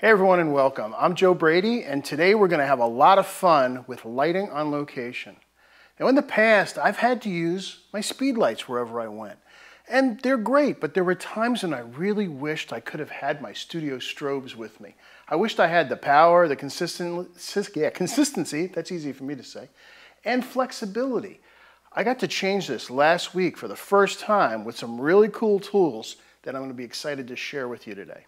Hey everyone and welcome. I'm Joe Brady and today we're going to have a lot of fun with lighting on location. Now in the past I've had to use my speedlights wherever I went. And they're great, but there were times when I really wished I could have had my studio strobes with me. I wished I had the power, the consistency, that's easy for me to say, and flexibility. I got to change this last week for the first time with some really cool tools that I'm going to be excited to share with you today.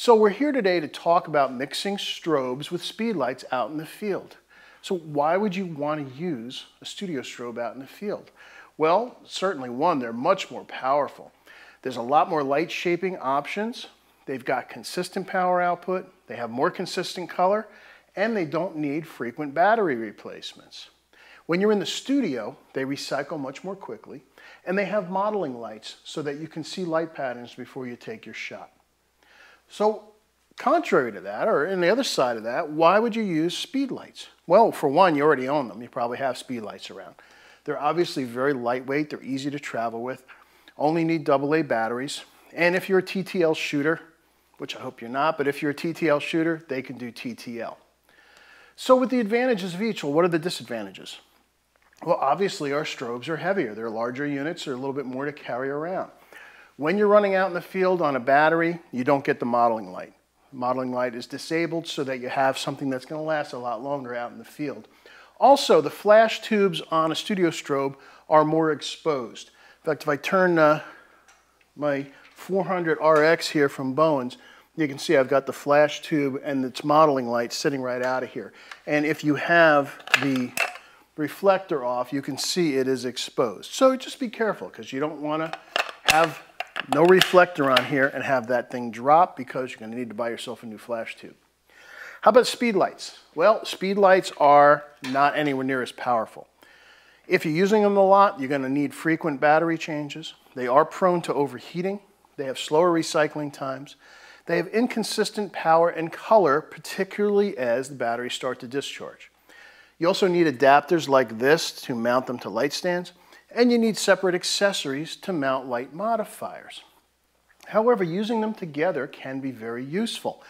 So we're here today to talk about mixing strobes with speedlights out in the field. So why would you want to use a studio strobe out in the field? Well, certainly one, they're much more powerful. There's a lot more light shaping options. They've got consistent power output, they have more consistent color, and they don't need frequent battery replacements. When you're in the studio, they recycle much more quickly, and they have modeling lights so that you can see light patterns before you take your shot. So contrary to that, or on the other side of that, why would you use speedlights? Well, for one, you already own them. You probably have speedlights around. They're obviously very lightweight. They're easy to travel with. Only need AA batteries. And if you're a TTL shooter, which I hope you're not, but if you're a TTL shooter, they can do TTL. So with the advantages of each, well, what are the disadvantages? Well, obviously our strobes are heavier. They're larger units. They're a little bit more to carry around. When you're running out in the field on a battery, you don't get the modeling light. The modeling light is disabled so that you have something that's going to last a lot longer out in the field. Also, the flash tubes on a studio strobe are more exposed. In fact, if I turn my 400 RX here from Bowens, you can see I've got the flash tube and its modeling light sitting right out of here. And if you have the reflector off, you can see it is exposed. So just be careful because you don't want to have no reflector on here and have that thing drop because you're going to need to buy yourself a new flash tube. How about speedlights? Well, speedlights are not anywhere near as powerful. If you're using them a lot, you're going to need frequent battery changes. They are prone to overheating. They have slower recycling times. They have inconsistent power and color, particularly as the batteries start to discharge. You also need adapters like this to mount them to light stands. And you need separate accessories to mount light modifiers. However, using them together can be very useful.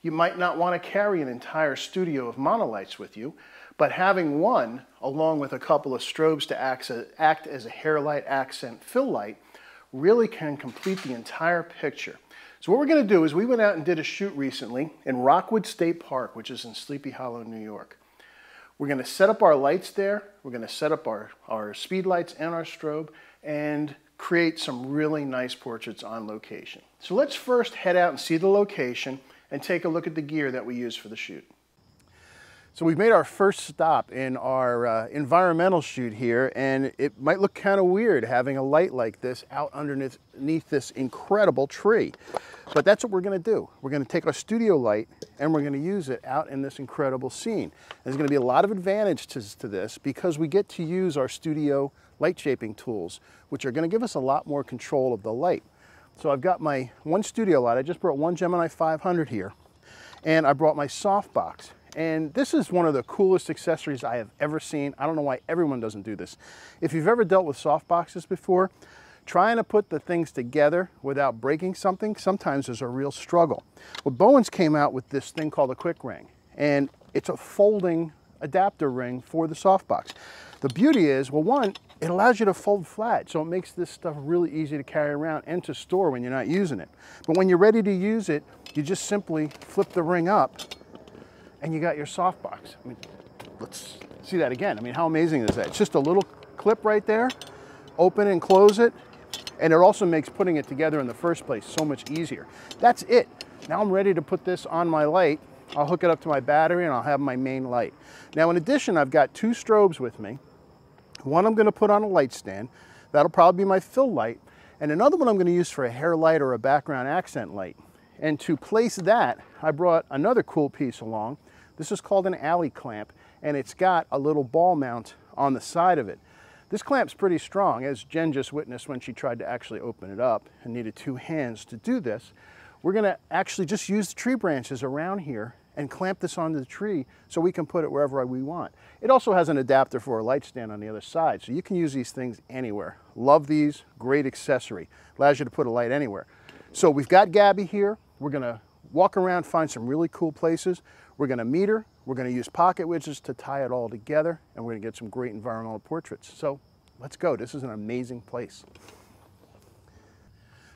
You might not want to carry an entire studio of monolights with you, but having one along with a couple of strobes to act as a hair light accent fill light really can complete the entire picture. So what we're going to do is we went out and did a shoot recently in Rockwood State Park, which is in Sleepy Hollow, New York. We're going to set up our lights there, we're going to set up our speed lights and our strobe and create some really nice portraits on location. So let's first head out and see the location and take a look at the gear that we use for the shoot. So we've made our first stop in our environmental shoot here, and it might look kind of weird having a light like this out underneath this incredible tree. But that's what we're going to do. We're going to take our studio light and we're going to use it out in this incredible scene. There's going to be a lot of advantages to this because we get to use our studio light shaping tools, which are going to give us a lot more control of the light. So I've got my one studio light. I just brought one Gemini 500 here, and I brought my softbox. And this is one of the coolest accessories I have ever seen. I don't know why everyone doesn't do this. If you've ever dealt with softboxes before, trying to put the things together without breaking something sometimes is a real struggle. Well, Bowens came out with this thing called a quick ring, and it's a folding adapter ring for the softbox. The beauty is, well, one, it allows you to fold flat, so it makes this stuff really easy to carry around and to store when you're not using it. But when you're ready to use it, you just simply flip the ring up and you got your softbox. I mean, let's see that again. I mean, how amazing is that? It's just a little clip right there, open and close it, and it also makes putting it together in the first place so much easier. That's it. Now I'm ready to put this on my light. I'll hook it up to my battery and I'll have my main light. Now in addition, I've got two strobes with me. One I'm going to put on a light stand. That'll probably be my fill light. And another one I'm going to use for a hair light or a background accent light. And to place that, I brought another cool piece along. This is called an alley clamp, and it's got a little ball mount on the side of it. This clamp's pretty strong, as Jen just witnessed when she tried to actually open it up and needed two hands to do this. We're going to actually just use the tree branches around here and clamp this onto the tree so we can put it wherever we want. It also has an adapter for a light stand on the other side, so you can use these things anywhere. Love these, great accessory. Allows you to put a light anywhere. So we've got Gabby here. We're going to walk around, find some really cool places. We're going to meter, we're going to use pocket widgets to tie it all together, and we're going to get some great environmental portraits. So let's go. This is an amazing place.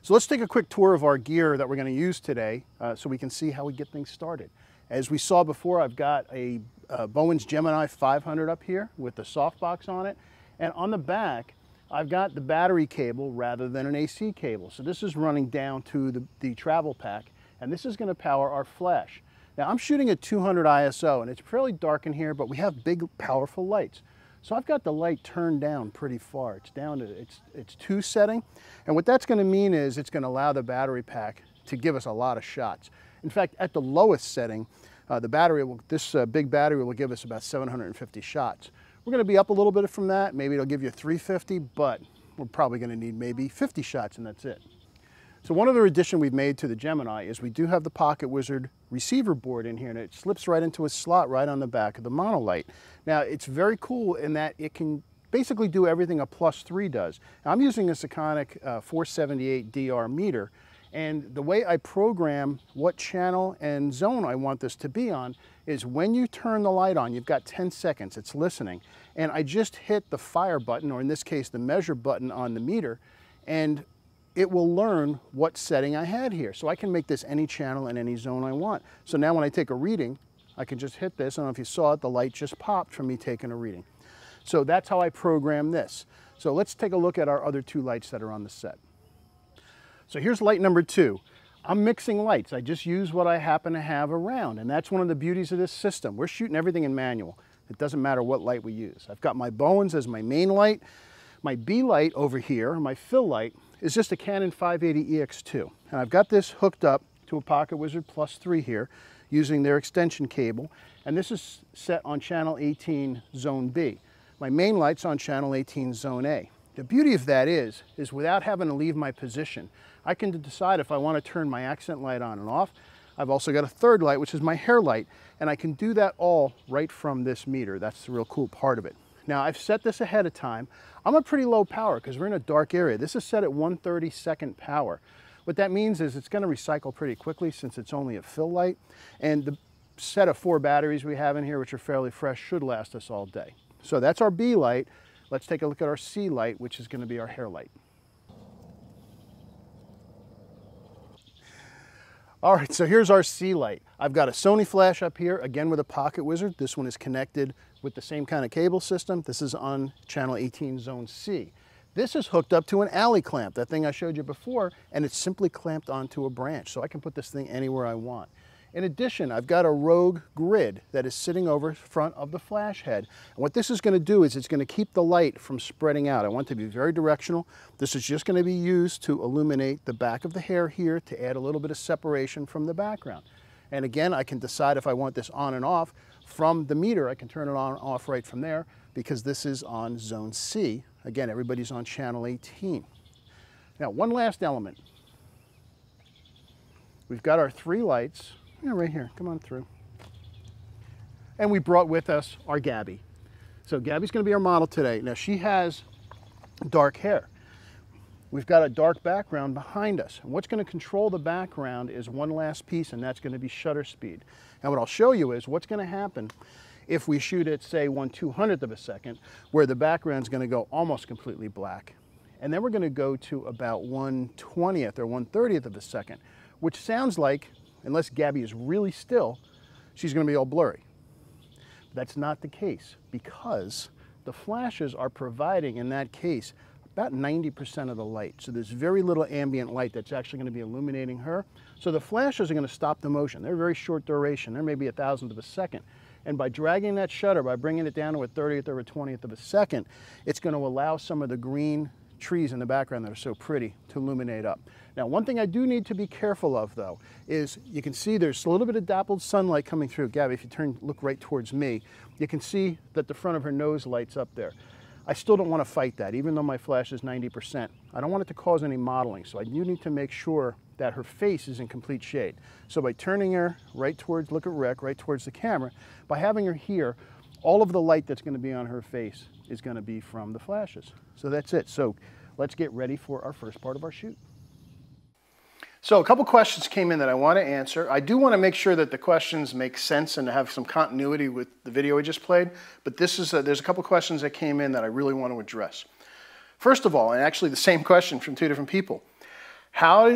So let's take a quick tour of our gear that we're going to use today so we can see how we get things started. As we saw before, I've got a Bowens Gemini 500 up here with the softbox on it, and on the back I've got the battery cable rather than an AC cable. So this is running down to the travel pack, and this is going to power our flash. Now I'm shooting at 200 ISO, and it's fairly dark in here, but we have big powerful lights. So I've got the light turned down pretty far. It's down to its 2 setting, and what that's going to mean is it's going to allow the battery pack to give us a lot of shots. In fact, at the lowest setting, this big battery will give us about 750 shots. We're going to be up a little bit from that. Maybe it'll give you 350, but we're probably going to need maybe 50 shots, and that's it. So one other addition we've made to the Gemini is we do have the Pocket Wizard receiver board in here, and it slips right into a slot right on the back of the monolight. Now it's very cool in that it can basically do everything a +3 does. Now, I'm using a Sekonic 478 DR meter, and the way I program what channel and zone I want this to be on is when you turn the light on, you've got 10 seconds, it's listening, and I just hit the fire button, or in this case the measure button on the meter, and it will learn what setting I had here. So I can make this any channel and any zone I want. So now when I take a reading, I can just hit this. I don't know if you saw it, the light just popped from me taking a reading. So that's how I program this. So let's take a look at our other 2 lights that are on the set. So here's light number 2. I'm mixing lights. I just use what I happen to have around, and that's one of the beauties of this system. We're shooting everything in manual. It doesn't matter what light we use. I've got my Bowens as my main light. My B light over here, my fill light, is just a Canon 580 EX2. And I've got this hooked up to a Pocket Wizard +3 here using their extension cable, and this is set on channel 18 zone B. My main light's on channel 18 zone A. The beauty of that is without having to leave my position, I can decide if I want to turn my accent light on and off. I've also got a third light, which is my hair light, and I can do that all right from this meter. That's the real cool part of it. Now, I've set this ahead of time. I'm a pretty low power because we're in a dark area. This is set at 1/32 power. What that means is it's going to recycle pretty quickly since it's only a fill light, and the set of 4 batteries we have in here, which are fairly fresh, should last us all day. So that's our B light. Let's take a look at our C light, which is going to be our hair light. All right, so here's our C light. I've got a Sony flash up here, again with a Pocket Wizard. This one is connected with the same kind of cable system. This is on channel 18 zone C. This is hooked up to an alley clamp, that thing I showed you before, and it's simply clamped onto a branch, so I can put this thing anywhere I want. In addition, I've got a Rogue grid that is sitting over front of the flash head. And what this is going to do is it's going to keep the light from spreading out. I want it to be very directional. This is just going to be used to illuminate the back of the hair here to add a little bit of separation from the background. And again, I can decide if I want this on and off from the meter. I can turn it on and off right from there because this is on zone C. Again, everybody's on channel 18. Now, one last element. We've got our 3 lights. Yeah, right here, come on through. And we brought with us our Gabby. So Gabby's gonna be our model today. Now she has dark hair. We've got a dark background behind us. And what's gonna control the background is one last piece, and that's gonna be shutter speed. And what I'll show you is what's gonna happen if we shoot at, say, 1/200th of a second, where the background's gonna go almost completely black. And then we're gonna go to about 1/20th or 1/30th of a second, which sounds like, unless Gabby is really still, she's going to be all blurry. But that's not the case because the flashes are providing, in that case, about 90% of the light. So there's very little ambient light that's actually going to be illuminating her. So the flashes are going to stop the motion. They're very short duration. They're maybe 1,000th of a second. And by dragging that shutter, by bringing it down to a 30th or a 20th of a second, it's going to allow some of the green trees in the background that are so pretty to illuminate up. Now, one thing I do need to be careful of, though, is you can see there's a little bit of dappled sunlight coming through. Gabby, if you look right towards me, you can see that the front of her nose lights up there. I still don't want to fight that, even though my flash is 90%. I don't want it to cause any modeling, so I do need to make sure that her face is in complete shade. So by turning her right towards, look at Rick, right towards the camera, by having her here, all of the light that's going to be on her face is going to be from the flashes. So that's it. So let's get ready for our first part of our shoot. So a couple questions came in that I want to answer. I do want to make sure that the questions make sense and have some continuity with the video we just played, but there's a couple questions that came in that I really want to address. First of all, and actually the same question from two different people, how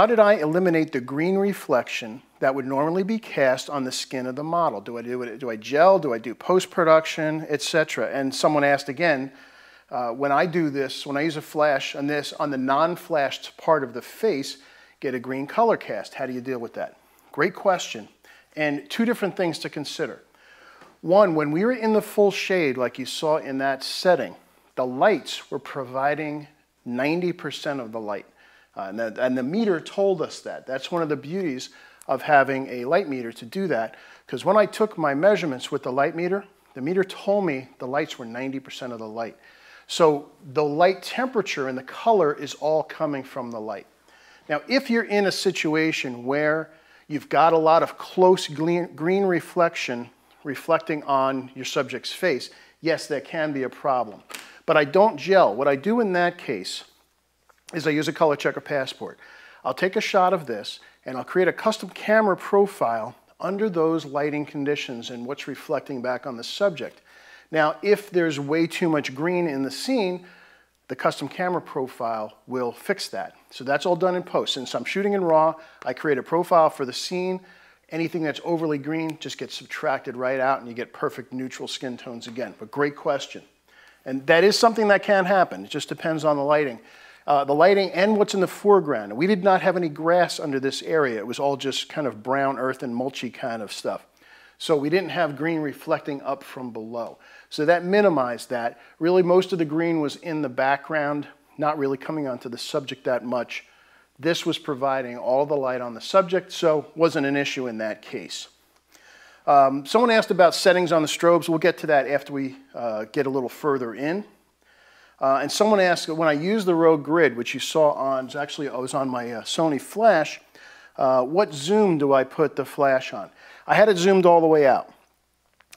did I eliminate the green reflection that would normally be cast on the skin of the model? Do I gel? Do I do post-production, etc.? And someone asked again, when I do this, when I use a flash on this, on the non-flashed part of the face, get a green color cast. How do you deal with that? Great question. And two different things to consider. One, when we were in the full shade, like you saw in that setting, the lights were providing 90% of the light. And the meter told us that. That's one of the beauties of having a light meter to do that. Because when I took my measurements with the meter told me the lights were 90% of the light. So the light temperature and the color is all coming from the light. Now, if you're in a situation where you've got a lot of close green reflection reflecting on your subject's face, yes, that can be a problem. But I don't gel. What I do in that case is I use a color checker passport. I'll take a shot of this and I'll create a custom camera profile under those lighting conditions and what's reflecting back on the subject. Now, if there's way too much green in the scene, the custom camera profile will fix that. So that's all done in post. Since I'm shooting in RAW, I create a profile for the scene. Anything that's overly green just gets subtracted right out and you get perfect neutral skin tones again. But great question. And that is something that can happen. It just depends on the lighting. And what's in the foreground. We did not have any grass under this area. It was all just kind of brown earth and mulchy kind of stuff. So we didn't have green reflecting up from below. So that minimized that. Really, most of the green was in the background, not really coming onto the subject that much. This was providing all the light on the subject, so wasn't an issue in that case. Someone asked about settings on the strobes. We'll get to that after we get a little further in. And someone asked, when I use the Rogue Grid, which you saw on, actually I was on my Sony flash, what zoom do I put the flash on? I had it zoomed all the way out.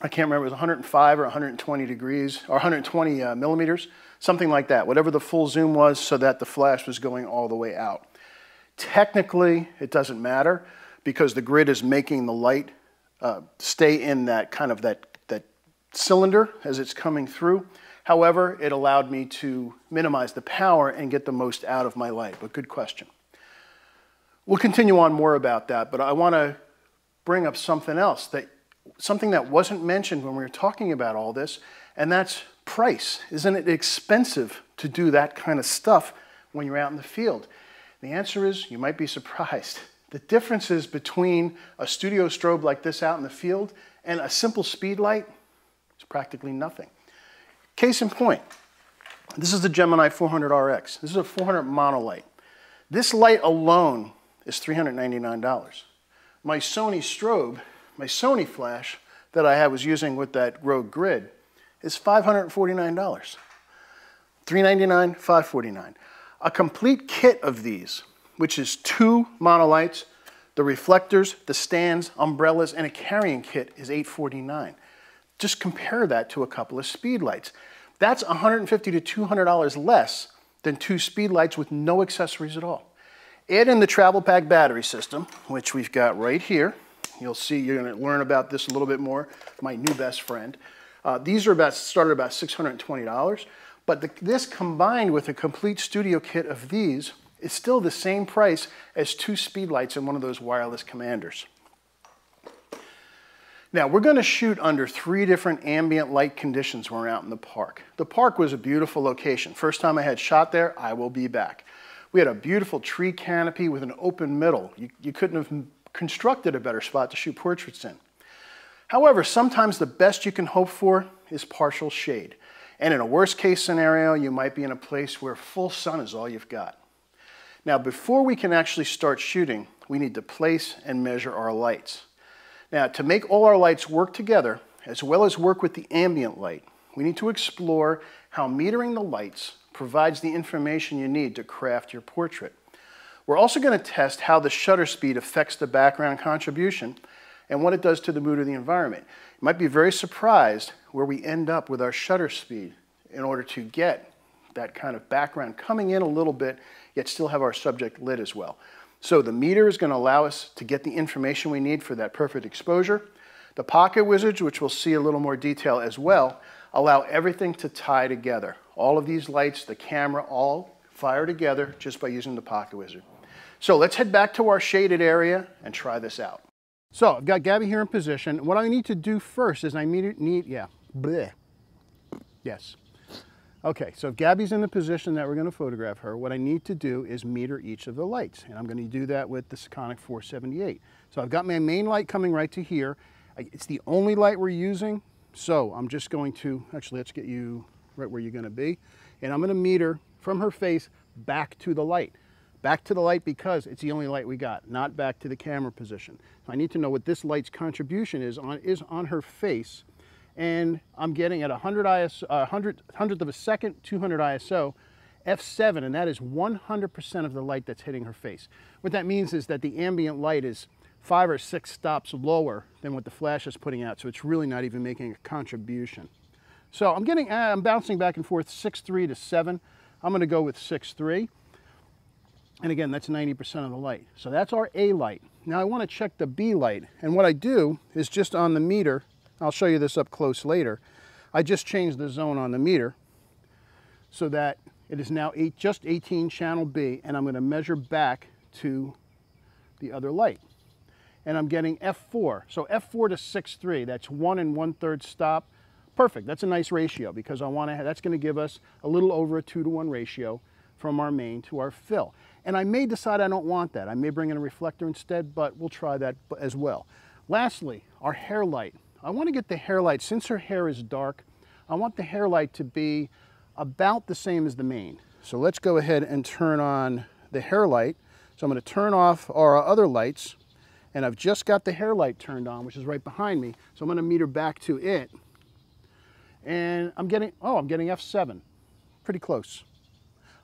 I can't remember, it was 105 or 120 degrees, or 120 millimeters, something like that, whatever the full zoom was, so that the flash was going all the way out. Technically, it doesn't matter, because the grid is making the light stay in that kind of that cylinder as it's coming through. However, it allowed me to minimize the power and get the most out of my light, but good question. We'll continue on more about that, but I want to bring up something else, something that wasn't mentioned when we were talking about all this, and that's price. Isn't it expensive to do that kind of stuff when you're out in the field? The answer is, you might be surprised. The differences between a studio strobe like this out in the field and a simple speed light is practically nothing. Case in point, this is the Gemini 400RX. This is a 400 monolight. This light alone is $399. My Sony strobe, my Sony flash that I was using with that Rogue Grid is $549. $399, $549. A complete kit of these, which is 2 monolights, the reflectors, the stands, umbrellas, and a carrying kit is $849. Just compare that to a couple of speedlights. That's $150 to $200 less than 2 speedlights with no accessories at all. Add in the travel pack battery system, which we've got right here. You'll see, you're going to learn about this a little bit more, my new best friend. These are started about $620, but this combined with a complete studio kit of these is still the same price as 2 speedlights and one of those wireless commanders. Now, we're going to shoot under 3 different ambient light conditions when we're out in the park. The park was a beautiful location. First time I had shot there, I will be back. We had a beautiful tree canopy with an open middle. You couldn't have constructed a better spot to shoot portraits in. However, sometimes the best you can hope for is partial shade. And in a worst case scenario, you might be in a place where full sun is all you've got. Now, before we can actually start shooting, we need to place and measure our lights. Now, to make all our lights work together, as well as work with the ambient light, we need to explore how metering the lights provides the information you need to craft your portrait. We're also going to test how the shutter speed affects the background contribution and what it does to the mood of the environment. You might be very surprised where we end up with our shutter speed in order to get that kind of background coming in a little bit, yet still have our subject lit as well. So the meter is going to allow us to get the information we need for that perfect exposure. The pocket wizards, which we'll see a little more detail as well, allow everything to tie together. All of these lights, the camera, all fire together just by using the pocket wizard. So let's head back to our shaded area and try this out. So I've got Gabby here in position. What I need to do first is yes. Okay, so if Gabby's in the position that we're going to photograph her, what I need to do is meter each of the lights. And I'm going to do that with the Sekonic 478. So I've got my main light coming right to here. It's the only light we're using. So I'm just going to, actually let's get you right where you're going to be. And I'm going to meter from her face back to the light. Back to the light because it's the only light we got, not back to the camera position. So I need to know what this light's contribution is on her face. And I'm getting at 100th of a second, 200 ISO, f7, and that is 100% of the light that's hitting her face. What that means is that the ambient light is 5 or 6 stops lower than what the flash is putting out, so it's really not even making a contribution. So I'm bouncing back and forth 6.3 to 7. I'm going to go with 6.3. And again, that's 90% of the light. So that's our A light. Now I want to check the B light, and what I do is just on the meter, I'll show you this up close later, I just changed the zone on the meter so that it is now just 18 channel B, and I'm going to measure back to the other light. And I'm getting F4. So F4 to 6.3, that's 1 1/3 stop. Perfect, that's a nice ratio because that's going to give us a little over a 2-to-1 ratio from our main to our fill. And I may decide I don't want that. I may bring in a reflector instead, but we'll try that as well. Lastly, our hair light. I want to get the hair light, since her hair is dark, I want the hair light to be about the same as the main. So let's go ahead and turn on the hair light. So I'm going to turn off our other lights, and I've just got the hair light turned on, which is right behind me. So I'm going to meter back to it, and I'm getting F7, pretty close.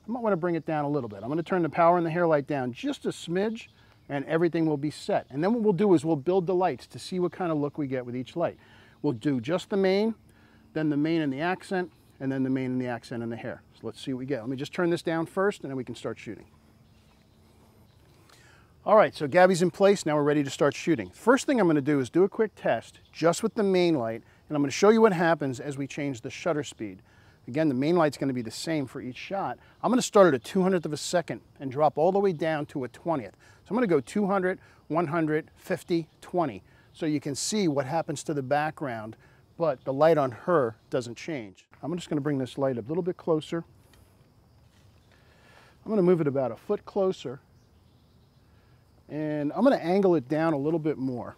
I might want to bring it down a little bit. I'm going to turn the power and the hair light down just a smidge, and everything will be set. And then what we'll do is we'll build the lights to see what kind of look we get with each light. We'll do just the main, then the main and the accent, and then the main and the accent and the hair. So let's see what we get. Let me just turn this down first, and then we can start shooting. All right, so Gabby's in place. Now we're ready to start shooting. First thing I'm going to do is do a quick test just with the main light, and I'm going to show you what happens as we change the shutter speed. Again, the main light's going to be the same for each shot. I'm going to start at a 200th of a second and drop all the way down to a 20th. So I'm going to go 200, 100, 50, 20. So you can see what happens to the background, but the light on her doesn't change. I'm just going to bring this light a little bit closer. I'm going to move it about a foot closer. And I'm going to angle it down a little bit more.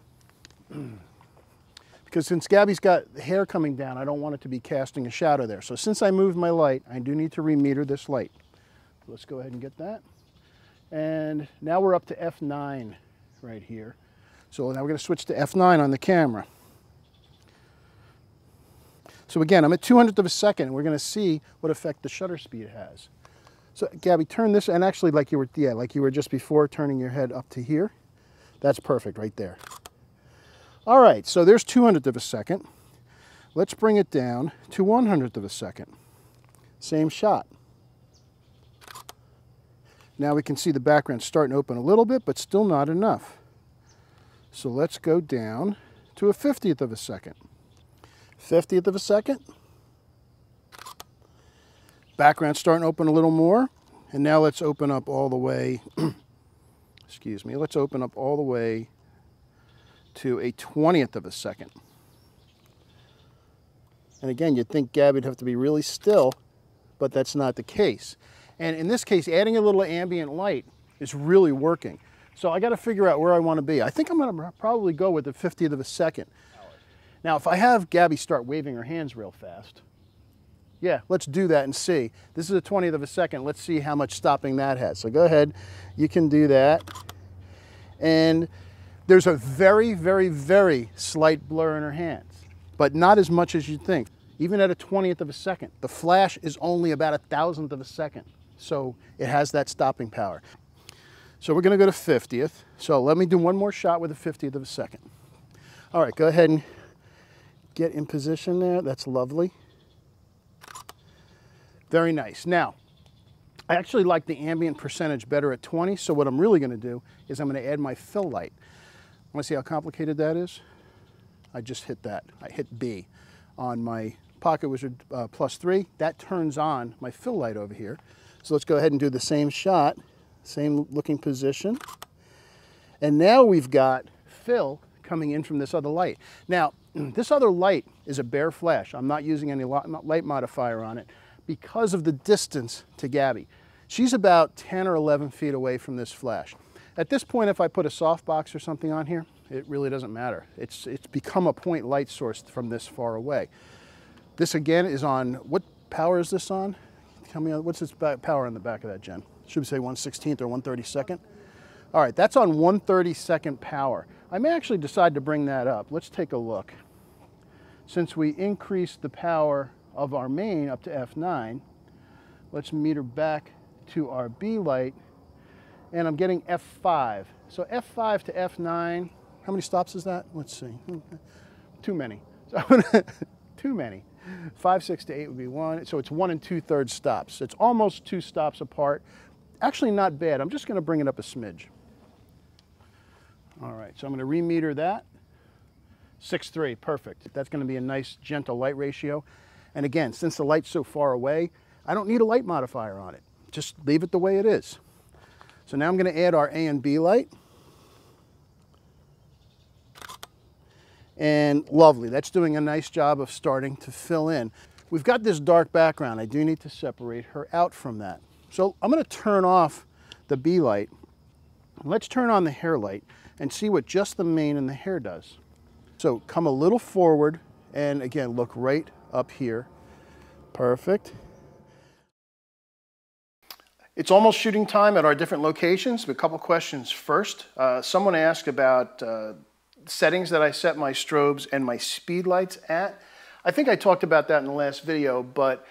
Because since Gabby's got the hair coming down, I don't want it to be casting a shadow there. So since I moved my light, I do need to remeter this light. Let's go ahead and get that. And now we're up to F9 right here. So now we're going to switch to F9 on the camera. So again, I'm at 200th of a second, and we're going to see what effect the shutter speed has. So Gabby, turn this, and actually like you were just before, turning your head up to here. That's perfect right there. All right, so there's 200th of a second. Let's bring it down to 100th of a second. Same shot. Now we can see the background starting to open a little bit, but still not enough. So let's go down to a 50th of a second. 50th of a second. Background starting to open a little more. And now let's open up all the way, excuse me, let's open up all the way to a 20th of a second. And again, you'd think Gabby'd have to be really still, but that's not the case. And in this case, adding a little ambient light is really working. So I got to figure out where I want to be. I think I'm going to probably go with the 50th of a second. Now, if I have Gabby start waving her hands real fast, yeah, let's do that and see. This is a 20th of a second. Let's see how much stopping that has. So go ahead, you can do that. And there's a very, very, very slight blur in her hands, but not as much as you'd think. Even at a 20th of a second, the flash is only about 1,000th of a second. So it has that stopping power. So we're going to go to 50th. So let me do one more shot with a 50th of a second. All right, go ahead and get in position there. That's lovely. Very nice. Now, I actually like the ambient percentage better at 20, so what I'm really going to do is I'm going to add my fill light. Want to see how complicated that is? I just hit that. I hit B on my Pocket Wizard +3. That turns on my fill light over here. So let's go ahead and do the same shot, same looking position. And now we've got fill coming in from this other light. Now, this other light is a bare flash. I'm not using any light modifier on it because of the distance to Gabby. She's about 10 or 11 feet away from this flash. At this point, if I put a softbox or something on here, it really doesn't matter. It's become a point light source from this far away. This again is on, what power is this on? Tell me, what's this power on the back of that, Jen? Should we say 1/16 or 1/32? All right, that's on 1/32 power. I may actually decide to bring that up. Let's take a look. Since we increased the power of our main up to F9, let's meter back to our B light, and I'm getting F5. So F5 to F9, how many stops is that? Let's see. Too many. So too many. 5, 6 to 8 would be 1. So it's 1 2/3 stops. It's almost 2 stops apart. Actually not bad. I'm just going to bring it up a smidge. All right, so I'm going to remeter that. 6:3, perfect. That's going to be a nice gentle light ratio. And again, since the light's so far away, I don't need a light modifier on it. Just leave it the way it is. So now I'm going to add our A and B light. And lovely, that's doing a nice job of starting to fill in. We've got this dark background. I do need to separate her out from that. So I'm going to turn off the B light. Let's turn on the hair light and see what just the mane and the hair does. So come a little forward and again, look right up here. Perfect. It's almost shooting time at our different locations. A couple questions first. Someone asked about settings that I set my strobes and my speed lights at. I think I talked about that in the last video, but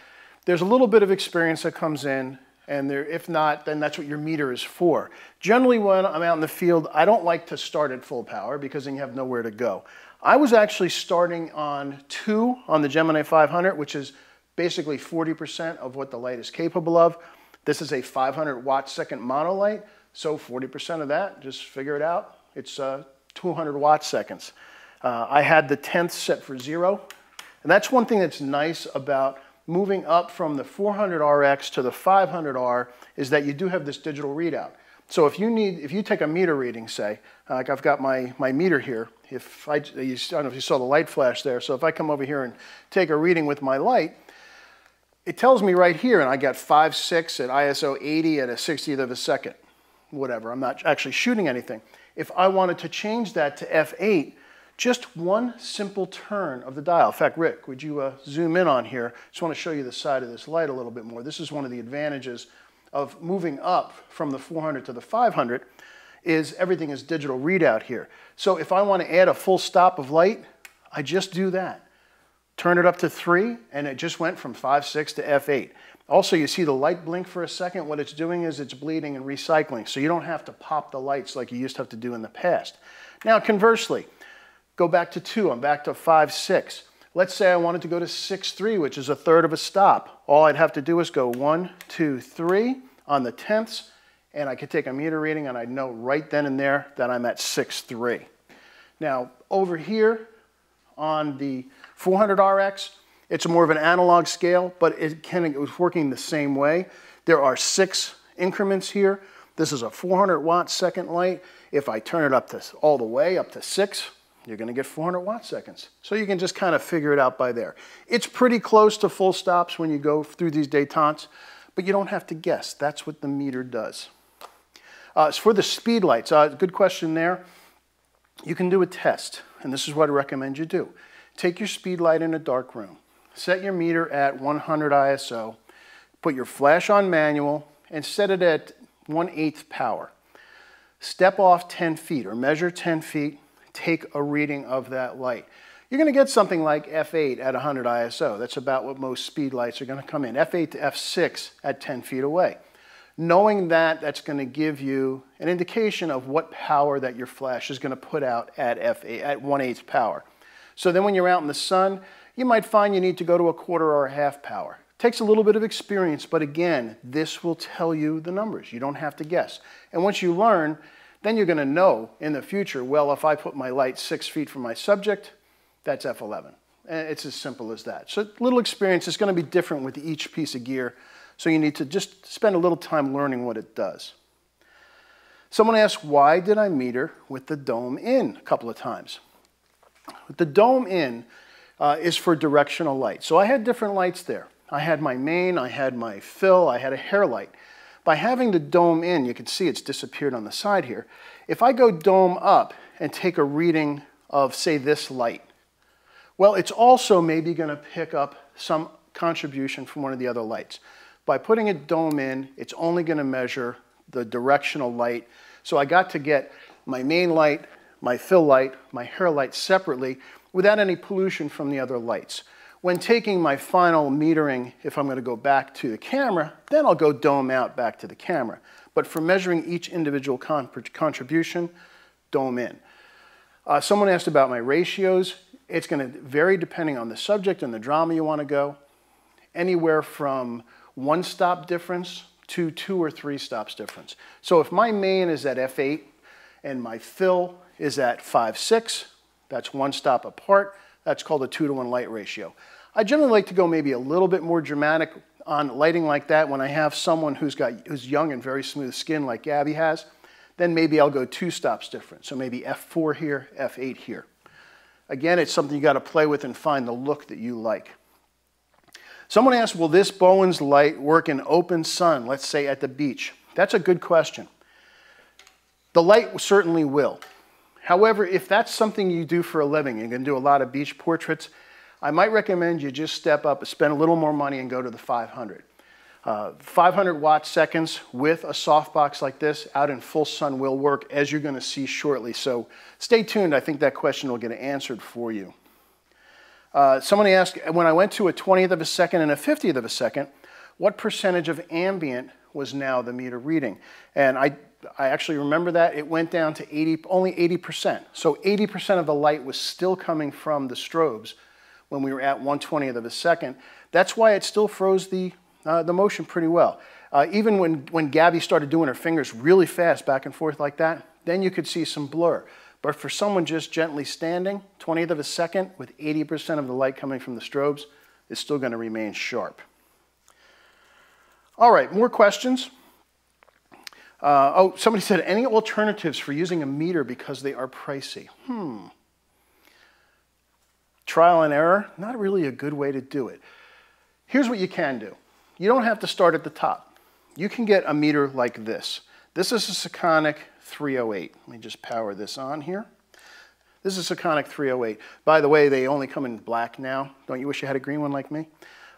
there's a little bit of experience that comes in, and if not, then that's what your meter is for. Generally, when I'm out in the field, I don't like to start at full power because then you have nowhere to go. I was actually starting on 2 on the Gemini 500, which is basically 40% of what the light is capable of. This is a 500 watt-second mono light, so 40% of that, just figure it out. It's 200 watt-seconds. I had the 10th set for 0, and that's one thing that's nice about moving up from the 400RX to the 500R is that you do have this digital readout. So if you take a meter reading, say, like I've got my meter here, I don't know if you saw the light flash there, so if I come over here and take a reading with my light, it tells me right here, and I got 5/6 at ISO 80 at a 60th of a second, whatever. I'm not actually shooting anything. If I wanted to change that to F8, just one simple turn of the dial. In fact, Rick, would you zoom in on here? Just want to show you the side of this light a little bit more. This is one of the advantages of moving up from the 400 to the 500 is everything is digital readout here. So if I want to add a full stop of light, I just do that. Turn it up to 3, and it just went from 5/6 to F8. Also, you see the light blink for a second. What it's doing is it's bleeding and recycling, so you don't have to pop the lights like you used to have to do in the past. Now, conversely, go back to 2. I'm back to 5/6. Let's say I wanted to go to 6/3, which is 1/3 of a stop. All I'd have to do is go 1, 2, 3 on the tenths, and I could take a meter reading, and I'd know right then and there that I'm at 6/3. Now, over here on the 400RX, it's more of an analog scale, but it was working the same way. There are 6 increments here. This is a 400 watt-second light. If I turn it up to all the way up to 6, you're going to get 400 watt-seconds. So you can just kind of figure it out by there. It's pretty close to full stops when you go through these détentes, but you don't have to guess. That's what the meter does. As for the speed lights, good question there. You can do a test, and this is what I recommend you do. Take your speed light in a dark room. Set your meter at 100 ISO, put your flash on manual, and set it at 1/8 power. Step off 10 feet or measure 10 feet, take a reading of that light. You're going to get something like F8 at 100 ISO. That's about what most speed lights are going to come in. F8 to F6 at 10 feet away. Knowing that, that's going to give you an indication of what power that your flash is going to put out at F8, at 1/8 power. So then when you're out in the sun, you might find you need to go to 1/4 or 1/2 power. Takes a little bit of experience, but again, this will tell you the numbers. You don't have to guess. And once you learn, then you're going to know in the future, well, if I put my light 6 feet from my subject, that's f11. And it's as simple as that. So little experience is going to be different with each piece of gear, so you need to just spend a little time learning what it does. Someone asked, why did I meter with the dome in a couple of times? With the dome in is for directional light. So I had different lights there. I had my main, I had my fill, I had a hair light. By having the dome in, you can see it's disappeared on the side here. If I go dome up and take a reading of, say, this light, well, it's also maybe going to pick up some contribution from one of the other lights. By putting a dome in, it's only going to measure the directional light. So I got to get my main light, my fill light, my hair light separately without any pollution from the other lights. When taking my final metering, if I'm going to go back to the camera, then I'll go dome out back to the camera. But for measuring each individual contribution, dome in. Someone asked about my ratios. It's going to vary depending on the subject and the drama you want to go. Anywhere from 1 stop difference to 2 or 3 stops difference. So if my main is at f8 and my fill is at 5/6, that's 1 stop apart. That's called a 2-to-1 light ratio. I generally like to go maybe a little bit more dramatic on lighting like that when I have someone who's young and very smooth skin like Gabby has. Then maybe I'll go 2 stops different. So maybe f4 here, f8 here. Again, it's something you got to play with and find the look that you like. Someone asked, will this Bowen's light work in open sun, let's say at the beach? That's a good question. The light certainly will. However, if that's something you do for a living, you're going to do a lot of beach portraits, I might recommend you just step up and spend a little more money and go to the 500. 500 watt seconds with a softbox like this out in full sun will work, as you're going to see shortly. So stay tuned. I think that question will get answered for you. Someone asked, when I went to a 20th of a second and a 50th of a second, what percentage of ambient was now the meter reading? And I actually remember that. It went down to only 80%. So 80% of the light was still coming from the strobes when we were at 1/20th of a second. That's why it still froze the motion pretty well. Even when Gabby started doing her fingers really fast back and forth like that, then you could see some blur. But for someone just gently standing, 20th of a second with 80% of the light coming from the strobes, it's still going to remain sharp. All right, more questions. Oh, somebody said, any alternatives for using a meter because they are pricey? Trial and error, not really a good way to do it. Here's what you can do. You don't have to start at the top. You can get a meter like this. This is a Sekonic 308. Let me just power this on here. This is a Sekonic 308. By the way, they only come in black now. Don't you wish you had a green one like me?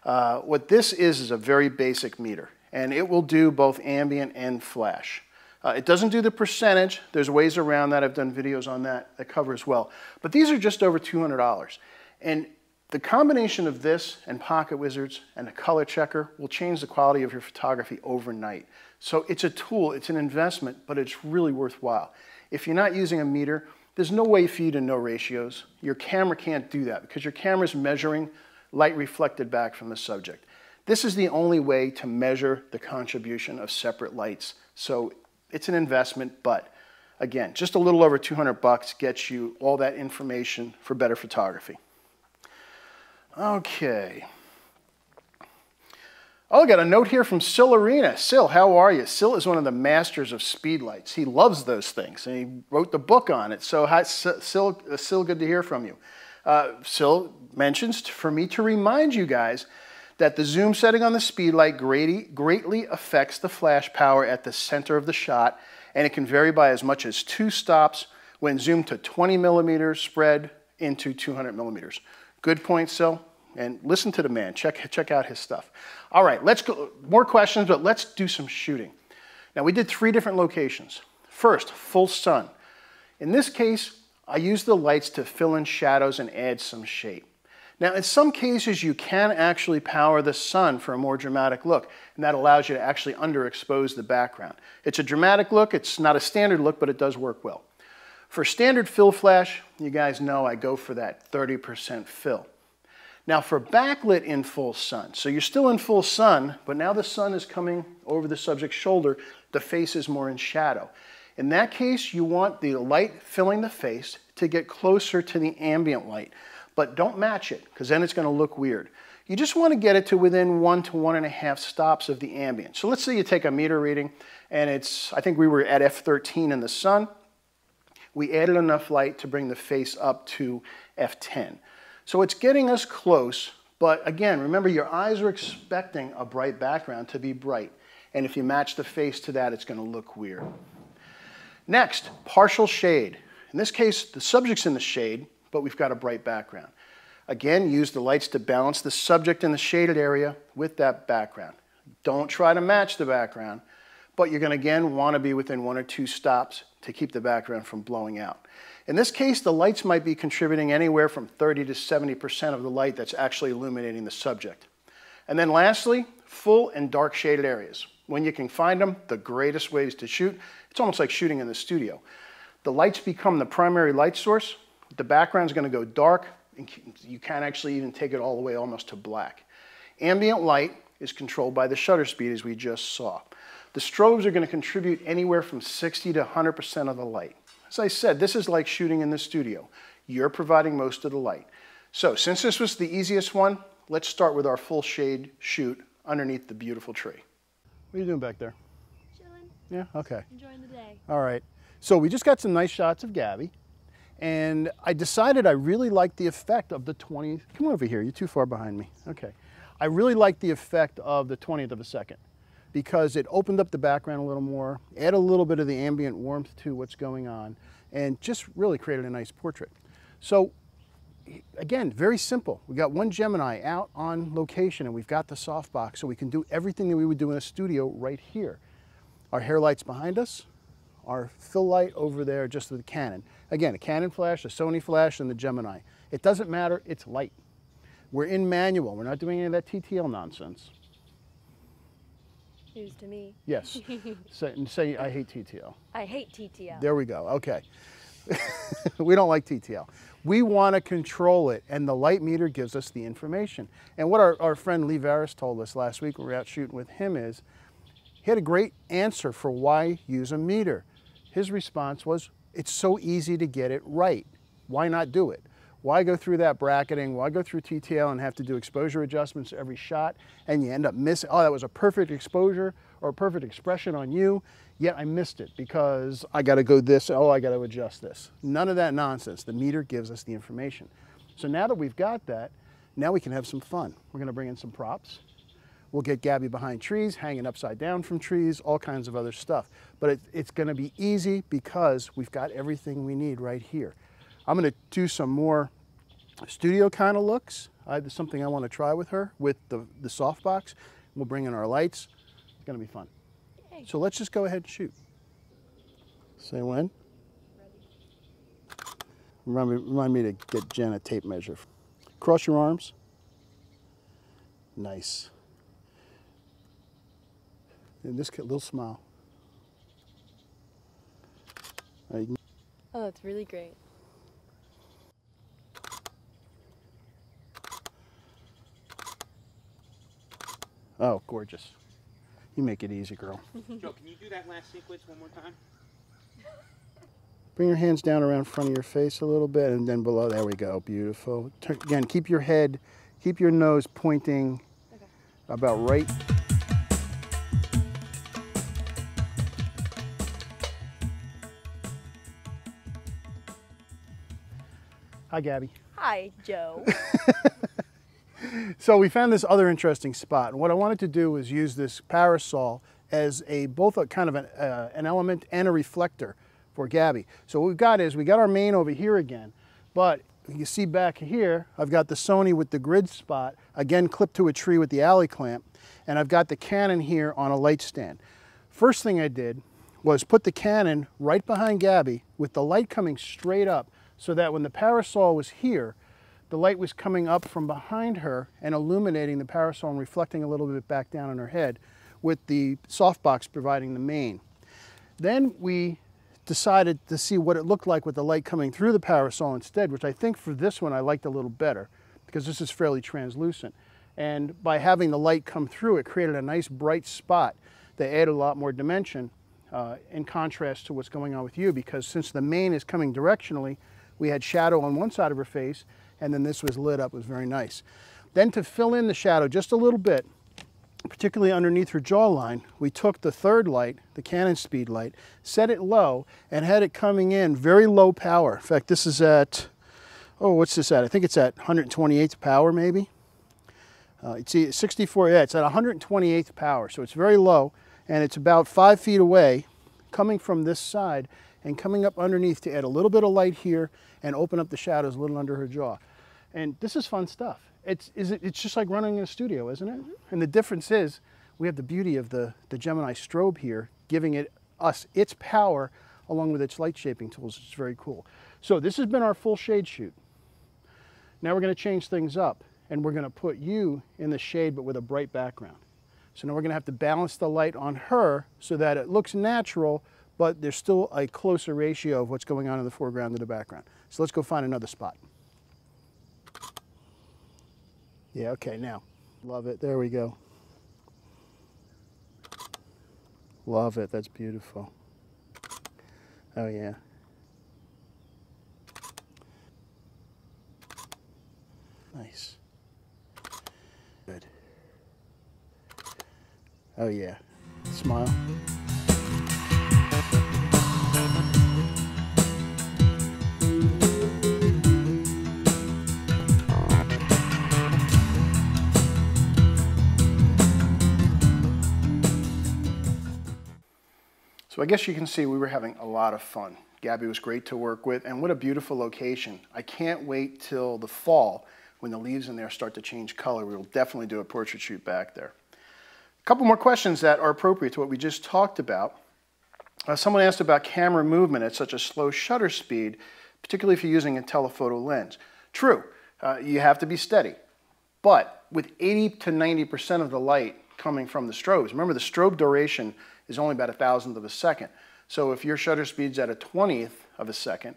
What this is a very basic meter, and it will do both ambient and flash. It doesn't do the percentage. There's ways around that. I've done videos on that that cover as well. But these are just over $200. And the combination of this and Pocket Wizards and a color checker will change the quality of your photography overnight. So it's a tool, it's an investment, but it's really worthwhile. If you're not using a meter, there's no way for you to know ratios. Your camera can't do that because your camera's measuring light reflected back from the subject. This is the only way to measure the contribution of separate lights. So it's an investment, but again, just a little over 200 bucks gets you all that information for better photography. Okay. Oh, I got a note here from Sil Arena. Sil, how are you? Sil is one of the masters of speedlights. He loves those things, and he wrote the book on it. So, hi, Sil, good to hear from you. Sil mentions for me to remind you guys that the zoom setting on the speedlight greatly affects the flash power at the center of the shot, and it can vary by as much as 2 stops when zoomed to 20 millimeters spread into 200 millimeters. Good point, Sil. And listen to the man. Check out his stuff. All right, let's go. More questions, but let's do some shooting. Now, we did 3 different locations. First, full sun. In this case, I used the lights to fill in shadows and add some shape. Now, in some cases, you can actually power the sun for a more dramatic look, and that allows you to actually underexpose the background. It's a dramatic look. It's not a standard look, but it does work well. For standard fill flash, you guys know I go for that 30% fill. Now for backlit in full sun, so you're still in full sun, but now the sun is coming over the subject's shoulder, the face is more in shadow. In that case, you want the light filling the face to get closer to the ambient light, but don't match it, because then it's going to look weird. You just want to get it to within 1 to 1.5 stops of the ambient. So let's say you take a meter reading, and I think we were at F13 in the sun. We added enough light to bring the face up to F10. So it's getting us close, but again, remember your eyes are expecting a bright background to be bright. And if you match the face to that, it's going to look weird. Next, partial shade. In this case, the subject's in the shade, but we've got a bright background. Again, use the lights to balance the subject in the shaded area with that background. Don't try to match the background, but you're going to again want to be within 1 or 2 stops to keep the background from blowing out. In this case, the lights might be contributing anywhere from 30 to 70% of the light that's actually illuminating the subject. And then lastly, full and dark shaded areas. When you can find them, the greatest ways to shoot. It's almost like shooting in the studio. The lights become the primary light source. The background's going to go dark, and you can actually even take it all the way almost to black. Ambient light is controlled by the shutter speed, as we just saw. The strobes are going to contribute anywhere from 60 to 100% of the light. As I said, this is like shooting in the studio. You're providing most of the light. So since this was the easiest one, let's start with our full shade shoot underneath the beautiful tree. What are you doing back there? Chilling. Yeah, okay. Enjoying the day. All right. So we just got some nice shots of Gabby, and I decided I really liked the effect of the 20th. Come over here, you're too far behind me. Okay. I really liked the effect of the 20th of a second, because it opened up the background a little more, add a little bit of the ambient warmth to what's going on, and just really created a nice portrait. So again, very simple. We got one Gemini out on location, and we've got the softbox, so we can do everything that we would do in a studio right here. Our hair light's behind us, our fill light over there just with the Canon. Again, a Canon flash, a Sony flash, and the Gemini. It doesn't matter, it's light. We're in manual, we're not doing any of that TTL nonsense. News to me. Yes. Say, I hate TTL. I hate TTL. There we go. Okay. We don't like TTL. We want to control it, and the light meter gives us the information. And what our friend Lee Varus told us last week when we were out shooting with him is, he had a great answer for why use a meter. His response was, it's so easy to get it right. Why not do it? Why go through that bracketing? Why go through TTL and have to do exposure adjustments every shot, and you end up missing, oh, that was a perfect exposure or a perfect expression on you, yet I missed it because I got to go this, oh, I got to adjust this. None of that nonsense. The meter gives us the information. So now that we've got that, now we can have some fun. We're going to bring in some props. We'll get Gabby behind trees, hanging upside down from trees, all kinds of other stuff. But it's going to be easy because we've got everything we need right here. I'm going to do some more studio kind of looks. There's something I want to try with her with the softbox. We'll bring in our lights. It's going to be fun. Yay. So let's just go ahead and shoot. Say when. Remind me to get Jen a tape measure. Cross your arms. Nice. And this little smile. Oh, that's really great. Oh, gorgeous. You make it easy, girl. Joe, can you do that last sequence one more time? Bring your hands down around front of your face a little bit, and then below. There we go. Beautiful. Again, keep your head, keep your nose pointing about right. Hi, Gabby. Hi, Joe. So we found this other interesting spot, and what I wanted to do was use this parasol as both a kind of an element and a reflector for Gabby. So what we've got is, we got our main over here again, but you see back here, I've got the Sony with the grid spot, again clipped to a tree with the alley clamp, and I've got the Canon here on a light stand. First thing I did was put the Canon right behind Gabby with the light coming straight up, so that when the parasol was here, the light was coming up from behind her and illuminating the parasol and reflecting a little bit back down on her head, with the softbox providing the main. Then we decided to see what it looked like with the light coming through the parasol instead, which I think for this one I liked a little better, because this is fairly translucent. And by having the light come through, it created a nice bright spot that added a lot more dimension in contrast to what's going on with you, because since the mane is coming directionally, we had shadow on one side of her face, and then this was lit up. It was very nice. Then to fill in the shadow just a little bit, particularly underneath her jawline, we took the third light, the Canon speed light, set it low, and had it coming in very low power. In fact, this is at, oh, what's this at? I think it's at 128th power, maybe. See, 64, yeah, it's at 128th power, so it's very low, and it's about 5 feet away, coming from this side, and coming up underneath to add a little bit of light here and open up the shadows a little under her jaw. And this is fun stuff. It's just like running in a studio, isn't it? And the difference is we have the beauty of the Gemini strobe here, giving us its power along with its light shaping tools. It's very cool. So this has been our full shade shoot. Now we're going to change things up, and we're going to put you in the shade but with a bright background. So now we're going to have to balance the light on her so that it looks natural, but there's still a closer ratio of what's going on in the foreground to the background. So let's go find another spot. Yeah, okay, now. Love it. There we go. Love it. That's beautiful. Oh, yeah. Nice. Good. Oh, yeah. Smile. So I guess you can see we were having a lot of fun. Gabby was great to work with, and what a beautiful location. I can't wait till the fall when the leaves in there start to change color. We will definitely do a portrait shoot back there. A couple more questions that are appropriate to what we just talked about. Someone asked about camera movement at such a slow shutter speed, particularly if you're using a telephoto lens. True, you have to be steady, but with 80 to 90% of the light coming from the strobes, remember the strobe duration is only about 1,000th of a second. So if your shutter speed's at a 20th of a second,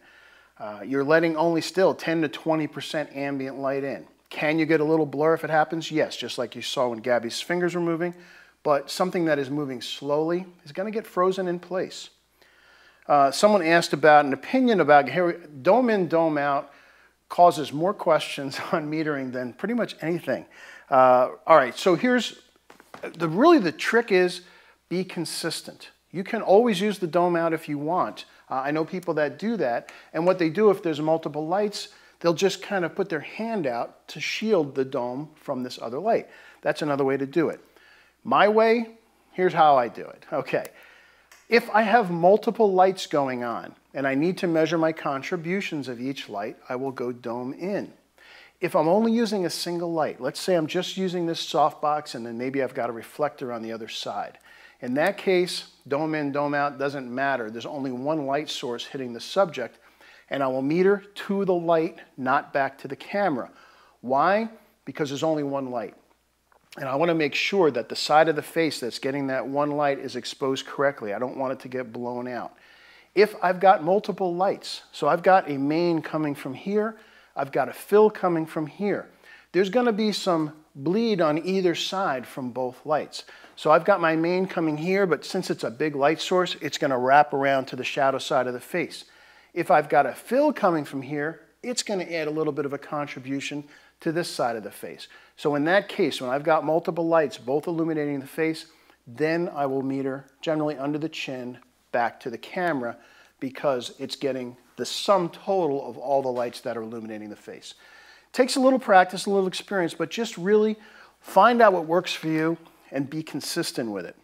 you're letting only still 10 to 20% ambient light in. Can you get a little blur if it happens? Yes, just like you saw when Gabby's fingers were moving, but something that is moving slowly is going to get frozen in place. Someone asked about an opinion about dome in, dome out causes more questions on metering than pretty much anything. All right, so here's, really the trick is be consistent. You can always use the dome out if you want. I know people that do that, and what they do if there's multiple lights, they'll just kind of put their hand out to shield the dome from this other light. That's another way to do it. My way, here's how I do it. Okay, if I have multiple lights going on and I need to measure my contributions of each light, I will go dome in. If I'm only using a single light, let's say I'm just using this softbox and then maybe I've got a reflector on the other side. In that case, dome in, dome out doesn't matter. There's only one light source hitting the subject, and I will meter to the light, not back to the camera. Why? Because there's only one light. And I want to make sure that the side of the face that's getting that one light is exposed correctly. I don't want it to get blown out. If I've got multiple lights, so I've got a main coming from here, I've got a fill coming from here, there's going to be some bleed on either side from both lights. So I've got my main coming here, but since it's a big light source, it's going to wrap around to the shadow side of the face. If I've got a fill coming from here, it's going to add a little bit of a contribution to this side of the face. So in that case, when I've got multiple lights both illuminating the face, then I will meter generally under the chin back to the camera because it's getting the sum total of all the lights that are illuminating the face. Takes a little practice, a little experience, but just really find out what works for you and be consistent with it.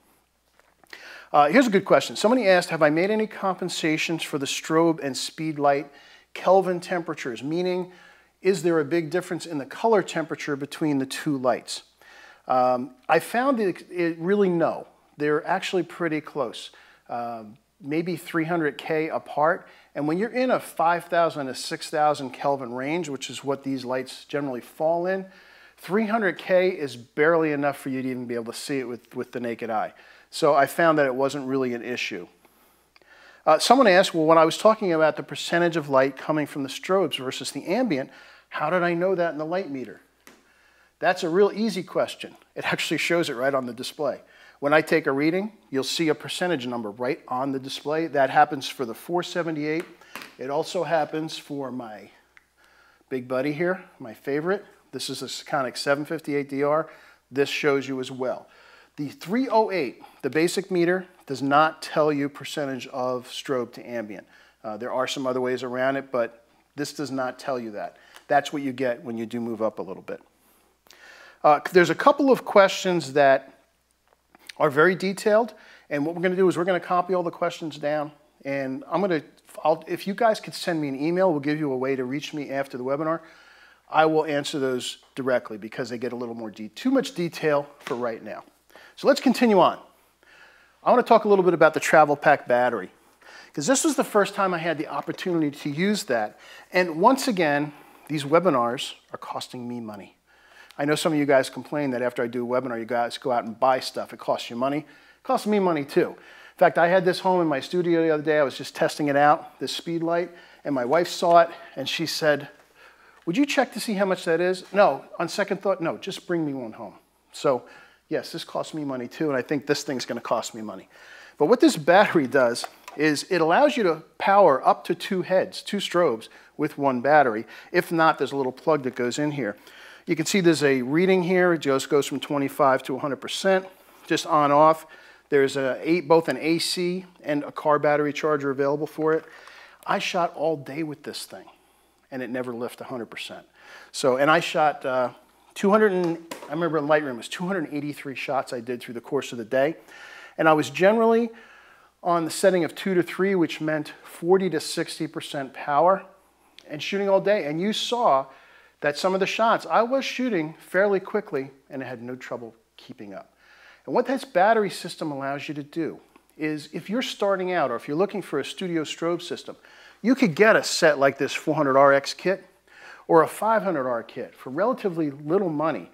Here's a good question. Somebody asked, have I made any compensations for the strobe and speed light Kelvin temperatures? Meaning, is there a big difference in the color temperature between the two lights? I found it really no. They're actually pretty close. Maybe 300 K apart. And when you're in a 5,000 to 6,000 Kelvin range, which is what these lights generally fall in, 300 K is barely enough for you to even be able to see it with the naked eye. So I found that it wasn't really an issue. Someone asked, well, when I was talking about the percentage of light coming from the strobes versus the ambient, How did I know that in the light meter? That's a real easy question. It actually shows it right on the display. When I take a reading, you'll see a percentage number right on the display. That happens for the 478. It also happens for my big buddy here, my favorite. This is a Sekonic 758DR. This shows you as well. The 308, the basic meter, does not tell you percentage of strobe to ambient. There are some other ways around it, but this does not tell you that. That's what you get when you do move up a little bit. There's a couple of questions that are very detailed, and what we're going to do is we're going to copy all the questions down, and if you guys could send me an email, we'll give you a way to reach me after the webinar. I will answer those directly because they get a little more too much detail for right now. So let's continue on. I want to talk a little bit about the travel pack battery, because this was the first time I had the opportunity to use that, and once again, these webinars are costing me money. I know some of you guys complain that after I do a webinar, you guys go out and buy stuff. It costs you money. It costs me money too. In fact, I had this home in my studio the other day. I was just testing it out, this speedlight, and my wife saw it, and she said, "Would you check to see how much that is?" No, on second thought, no, just bring me one home. So yes, this costs me money too, and I think this thing's going to cost me money. But what this battery does is it allows you to power up to 2 heads, 2 strobes with one battery. If not, there's a little plug that goes in here. You can see there's a reading here. It just goes from 25 to 100%, just on off. There's both an AC and a car battery charger available for it. I shot all day with this thing, and it never lifted 100%. So, and I shot I remember in Lightroom, it was 283 shots I did through the course of the day. And I was generally on the setting of 2 to 3, which meant 40 to 60% power, and shooting all day. And you saw that some of the shots I was shooting fairly quickly, and I had no trouble keeping up. And what this battery system allows you to do is, if you're starting out or if you're looking for a studio strobe system, you could get a set like this 400RX kit or a 500R kit for relatively little money.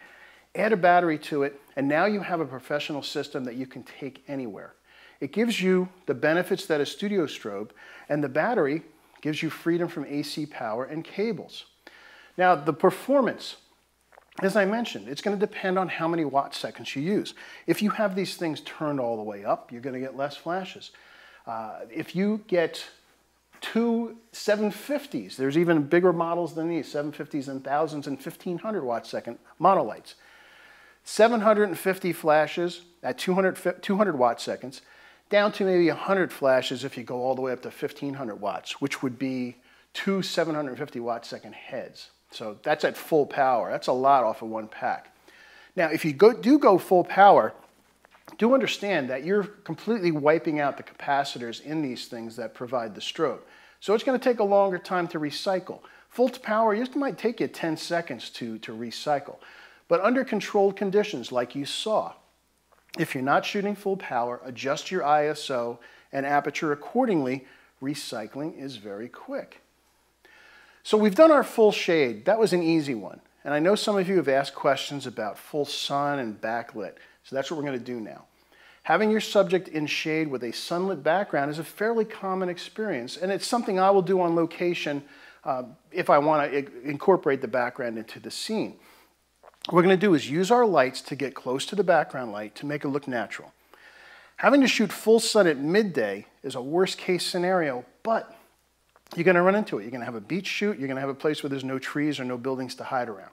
Add a battery to it, and now you have a professional system that you can take anywhere. It gives you the benefits that a studio strobe, and the battery gives you freedom from AC power and cables. Now, the performance, as I mentioned, it's going to depend on how many watt seconds you use. If you have these things turned all the way up, you're going to get less flashes. If you get 2 750s, there's even bigger models than these, 750s and 1000s and 1500 watt second monolights. 750 flashes at 200 watt seconds, down to maybe 100 flashes if you go all the way up to 1500 watts, which would be 2 750 watt second heads. So that's at full power. That's a lot off of one pack. Now, if you do go full power, do understand that you're completely wiping out the capacitors in these things that provide the strobe. So it's going to take a longer time to recycle. Full power, it might take you 10 seconds to recycle. But under controlled conditions, like you saw, if you're not shooting full power, adjust your ISO and aperture accordingly. Recycling is very quick. So we've done our full shade. That was an easy one. And I know some of you have asked questions about full sun and backlit. So that's what we're going to do now. Having your subject in shade with a sunlit background is a fairly common experience, and it's something I will do on location if I want to incorporate the background into the scene. What we're going to do is use our lights to get close to the background light to make it look natural. Having to shoot full sun at midday is a worst case scenario, but you're going to run into it. You're going to have a beach shoot. You're going to have a place where there's no trees or no buildings to hide around.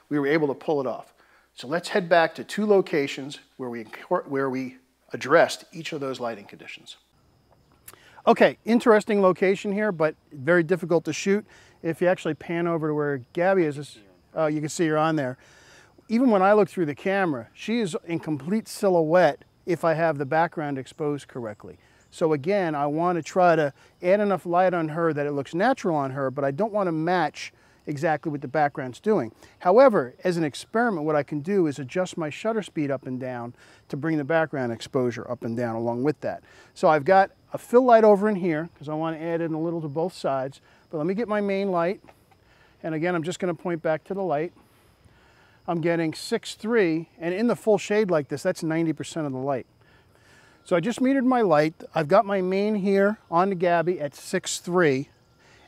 We were able to pull it off. So let's head back to 2 locations where we addressed each of those lighting conditions. Okay, interesting location here, but very difficult to shoot. If you actually pan over to where Gabby is, you can see her on there. Even when I look through the camera, she is in complete silhouette if I have the background exposed correctly. So again, I want to try to add enough light on her that it looks natural on her, but I don't want to match exactly what the background's doing. However, as an experiment, what I can do is adjust my shutter speed up and down to bring the background exposure up and down along with that. So I've got a fill light over in here because I want to add in a little to both sides, but let me get my main light. And again, I'm just going to point back to the light. I'm getting 6.3, and in the full shade like this, that's 90% of the light. So I just metered my light. I've got my main here on the Gabby at 6.3,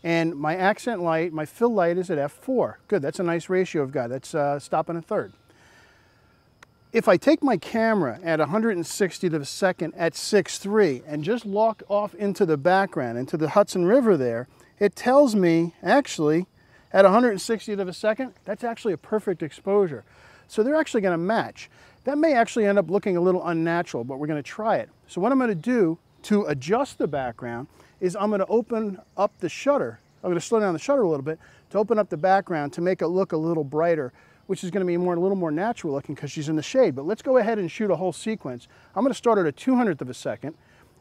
And my accent light, my fill light is at f4. Good, that's a nice ratio I've got. That's stop and a third. If I take my camera at 160th of a second at 6.3 and just lock off into the background, into the Hudson River there, it tells me actually at 160th of a second, that's actually a perfect exposure. So they're actually going to match. That may actually end up looking a little unnatural, but we're going to try it. So what I'm going to do to adjust the background is I'm going to open up the shutter. I'm going to slow down the shutter a little bit to open up the background to make it look a little brighter, which is going to be a little more natural looking because she's in the shade. But let's go ahead and shoot a whole sequence. I'm going to start at a 200th of a second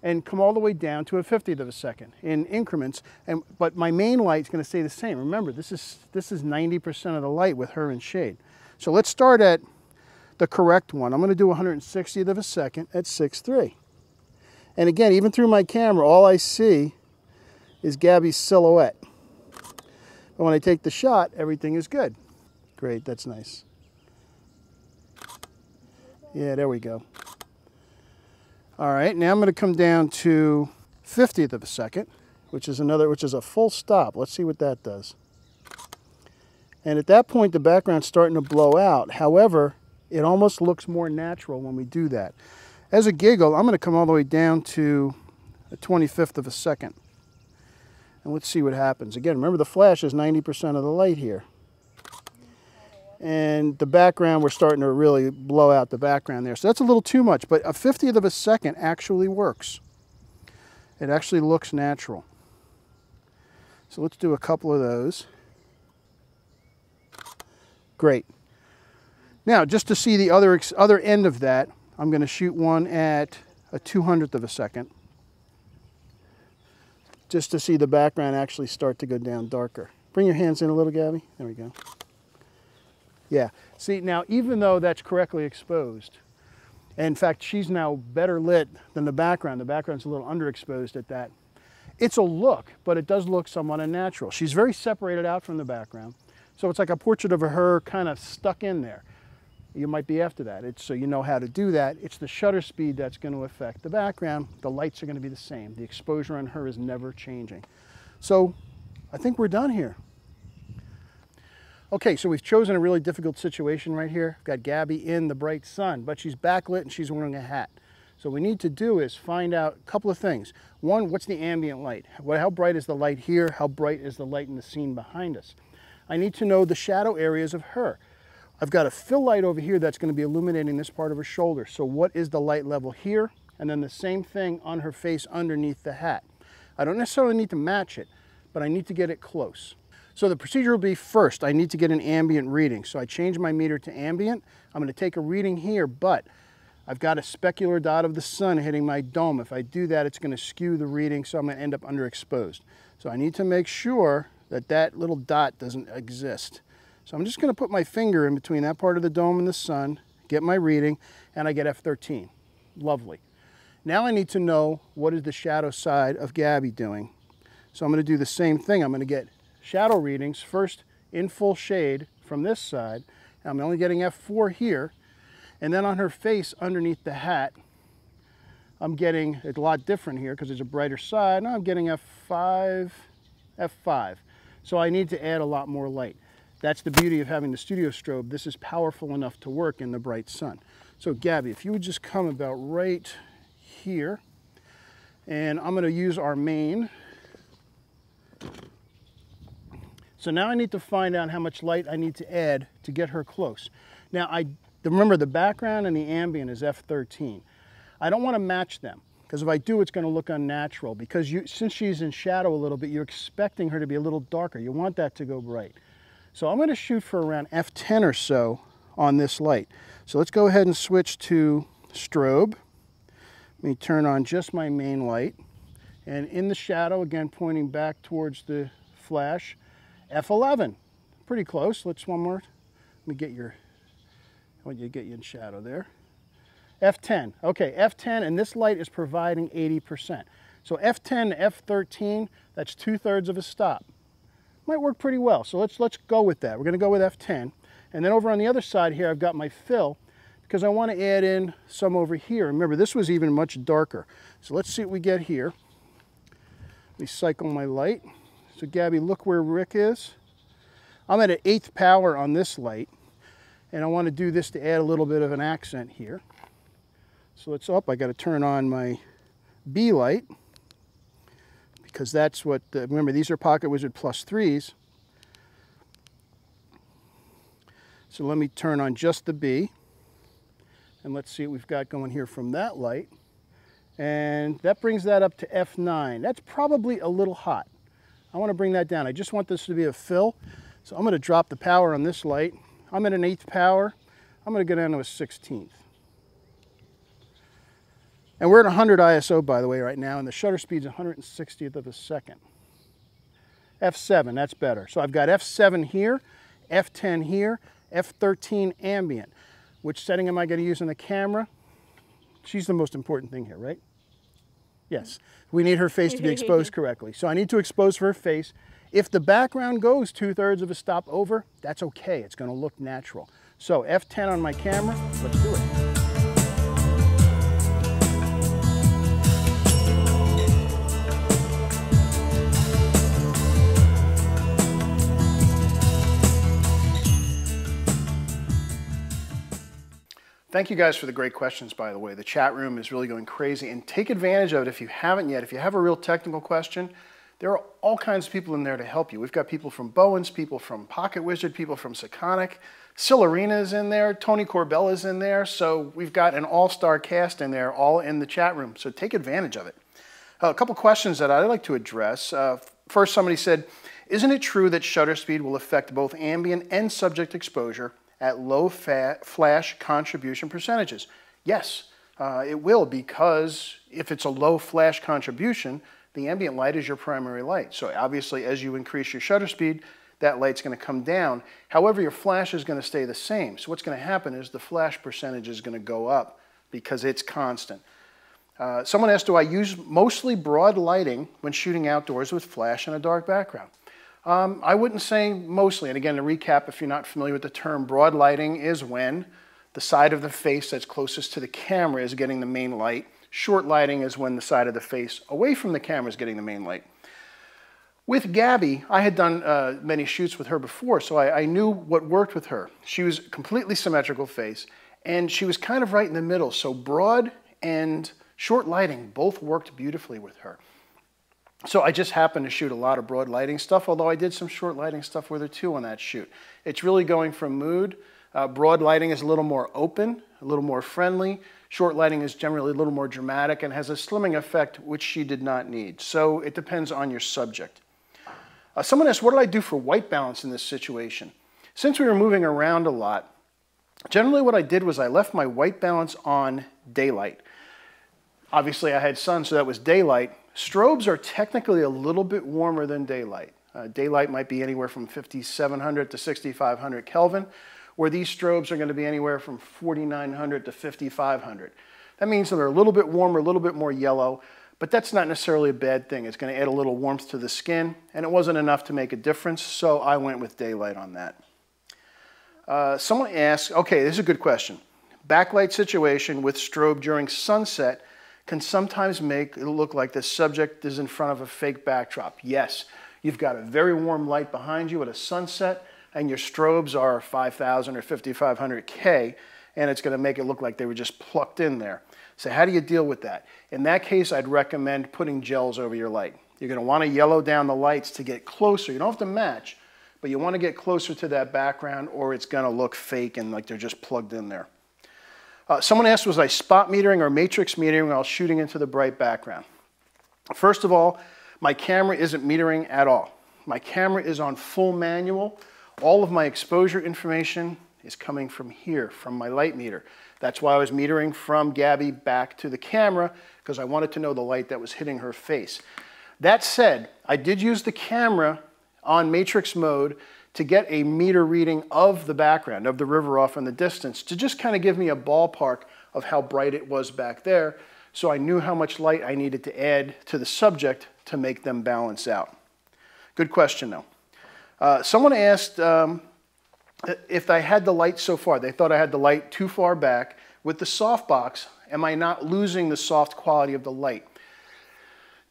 and come all the way down to a 50th of a second in increments. But my main light's going to stay the same. Remember, this is 90% of the light with her in shade. So let's start at the correct one. I'm going to do 160th of a second at 6.3. And again, even through my camera, all I see is Gabby's silhouette. But when I take the shot, everything is good. Great, that's nice. Yeah, there we go. All right, now I'm going to come down to 50th of a second, which is a full stop. Let's see what that does. And at that point, the background's starting to blow out. However, it almost looks more natural when we do that. As a giggle, I'm going to come all the way down to a 25th of a second. And let's see what happens. Again, remember the flash is 90% of the light here. And the background, we're starting to really blow out the background there. So that's a little too much, but a 50th of a second actually works. It actually looks natural. So let's do a couple of those. Great. Now, just to see the other end of that, I'm going to shoot one at a 200th of a second, just to see the background actually start to go down darker. Bring your hands in a little, Gabby. There we go. Yeah. See, now, even though that's correctly exposed, and in fact, she's now better lit than the background's a little underexposed at that, it's a look, but it does look somewhat unnatural. She's very separated out from the background, so it's like a portrait of her kind of stuck in there. You might be after that. So you know how to do that. It's the shutter speed that's going to affect the background. The lights are going to be the same. The exposure on her is never changing. So I think we're done here. Okay, so we've chosen a really difficult situation right here. We've got Gabby in the bright sun, but she's backlit and she's wearing a hat. So what we need to do is find out a couple of things. One, what's the ambient light? How bright is the light here? How bright is the light in the scene behind us? I need to know the shadow areas of her. I've got a fill light over here that's going to be illuminating this part of her shoulder. So what is the light level here? And then the same thing on her face underneath the hat. I don't necessarily need to match it, but I need to get it close. So the procedure will be first, I need to get an ambient reading. So I change my meter to ambient. I'm going to take a reading here, but I've got a specular dot of the sun hitting my dome. If I do that, it's going to skew the reading, so I'm going to end up underexposed. So I need to make sure that that little dot doesn't exist. So I'm just going to put my finger in between that part of the dome and the sun, get my reading, and I get F13. Lovely. Now I need to know what is the shadow side of Gabby doing. So I'm going to do the same thing. I'm going to get shadow readings first in full shade from this side. I'm only getting F4 here. And then on her face underneath the hat, I'm getting a lot different here because there's a brighter side. Now I'm getting F5, F5. So I need to add a lot more light. That's the beauty of having the studio strobe. This is powerful enough to work in the bright sun. So Gabby, if you would just come about right here, and I'm going to use our main. So now I need to find out how much light I need to add to get her close. Now remember the background and the ambient is F13. I don't want to match them because if I do, it's going to look unnatural because since she's in shadow a little bit, you're expecting her to be a little darker. You want that to go bright. So I'm going to shoot for around F10 or so on this light. So let's go ahead and switch to strobe. Let me turn on just my main light. And in the shadow, again, pointing back towards the flash, F11. Pretty close. Let's one more. Let me get I want you to get you in shadow there. F10. Okay, F10, and this light is providing 80%. So F10 to F13, that's 2/3 of a stop. Might work pretty well, so let's go with that. We're going to go with F10. And then over on the other side here, I've got my fill because I want to add in some over here. Remember, this was even much darker. So let's see what we get here. Let me cycle my light. So Gabby, look where Rick is. I'm at an 1/8 power on this light, and I want to do this to add a little bit of an accent here. So it's up. I got to turn on my B light, because that's what, remember these are Pocket Wizard +3s. So let me turn on just the B, and let's see what we've got going here from that light. And that brings that up to F9. That's probably a little hot. I want to bring that down. I just want this to be a fill. So I'm going to drop the power on this light. I'm at an 1/8 power. I'm going to go down to a 1/16. And we're at 100 ISO, by the way, right now, and the shutter speed's 160th of a second. F7, that's better. So I've got F7 here, F10 here, F13 ambient. Which setting am I going to use on the camera? She's the most important thing here, right? Yes. We need her face to be exposed correctly. So I need to expose her face. If the background goes 2/3 of a stop over, that's okay. It's going to look natural. So F10 on my camera, let's do it. Thank you guys for the great questions, by the way. The chat room is really going crazy, and take advantage of it if you haven't yet. If you have a real technical question, there are all kinds of people in there to help you. We've got people from Bowens, people from Pocket Wizard, people from Sekonic. Sillerina is in there, Tony Corbella is in there, so we've got an all-star cast in there, all in the chat room, so take advantage of it. A couple questions that I'd like to address. First, somebody said, isn't it true that shutter speed will affect both ambient and subject exposure at low flash contribution percentages? Yes, it will, because if it's a low flash contribution, the ambient light is your primary light. So obviously, as you increase your shutter speed, that light's going to come down. However, your flash is going to stay the same. So what's going to happen is the flash percentage is going to go up because it's constant. Someone asked, do I use mostly broad lighting when shooting outdoors with flash and a dark background? I wouldn't say mostly. And again, to recap, if you're not familiar with the term, broad lighting is when the side of the face that's closest to the camera is getting the main light. Short lighting is when the side of the face away from the camera is getting the main light. With Gabby, I had done many shoots with her before, so I knew what worked with her. She was completely symmetrical face, and she was kind of right in the middle. So broad and short lighting both worked beautifully with her. So I just happened to shoot a lot of broad lighting stuff, although I did some short lighting stuff with her too on that shoot. It's really going from mood. Broad lighting is a little more open, a little more friendly. Short lighting is generally a little more dramatic and has a slimming effect, which she did not need. So it depends on your subject. Someone asked, what did I do for white balance in this situation? Since we were moving around a lot, generally what I did was I left my white balance on daylight. Obviously I had sun, so that was daylight. Strobes are technically a little bit warmer than daylight. Daylight might be anywhere from 5,700 to 6,500 Kelvin, where these strobes are going to be anywhere from 4,900 to 5,500. That means that they're a little bit warmer, a little bit more yellow, but that's not necessarily a bad thing. It's going to add a little warmth to the skin, and it wasn't enough to make a difference, so I went with daylight on that. Someone asked, okay, this is a good question. Backlight situation with strobe during sunset can sometimes make it look like the subject is in front of a fake backdrop. Yes, you've got a very warm light behind you at a sunset, and your strobes are 5,000 or 5,500 K, and it's going to make it look like they were just plucked in there. So how do you deal with that? In that case, I'd recommend putting gels over your light. You're going to want to yellow down the lights to get closer. You don't have to match, but you want to get closer to that background, or it's going to look fake and like they're just plugged in there. Someone asked, was I spot metering or matrix metering while shooting into the bright background? First of all, my camera isn't metering at all. My camera is on full manual. All of my exposure information is coming from here, from my light meter. That's why I was metering from Gabby back to the camera, because I wanted to know the light that was hitting her face. That said, I did use the camera on matrix mode to get a meter reading of the background, of the river off in the distance, to just kind of give me a ballpark of how bright it was back there, so I knew how much light I needed to add to the subject to make them balance out. Good question, though. Someone asked if I had the light so far. They thought I had the light too far back. With the softbox, am I not losing the soft quality of the light?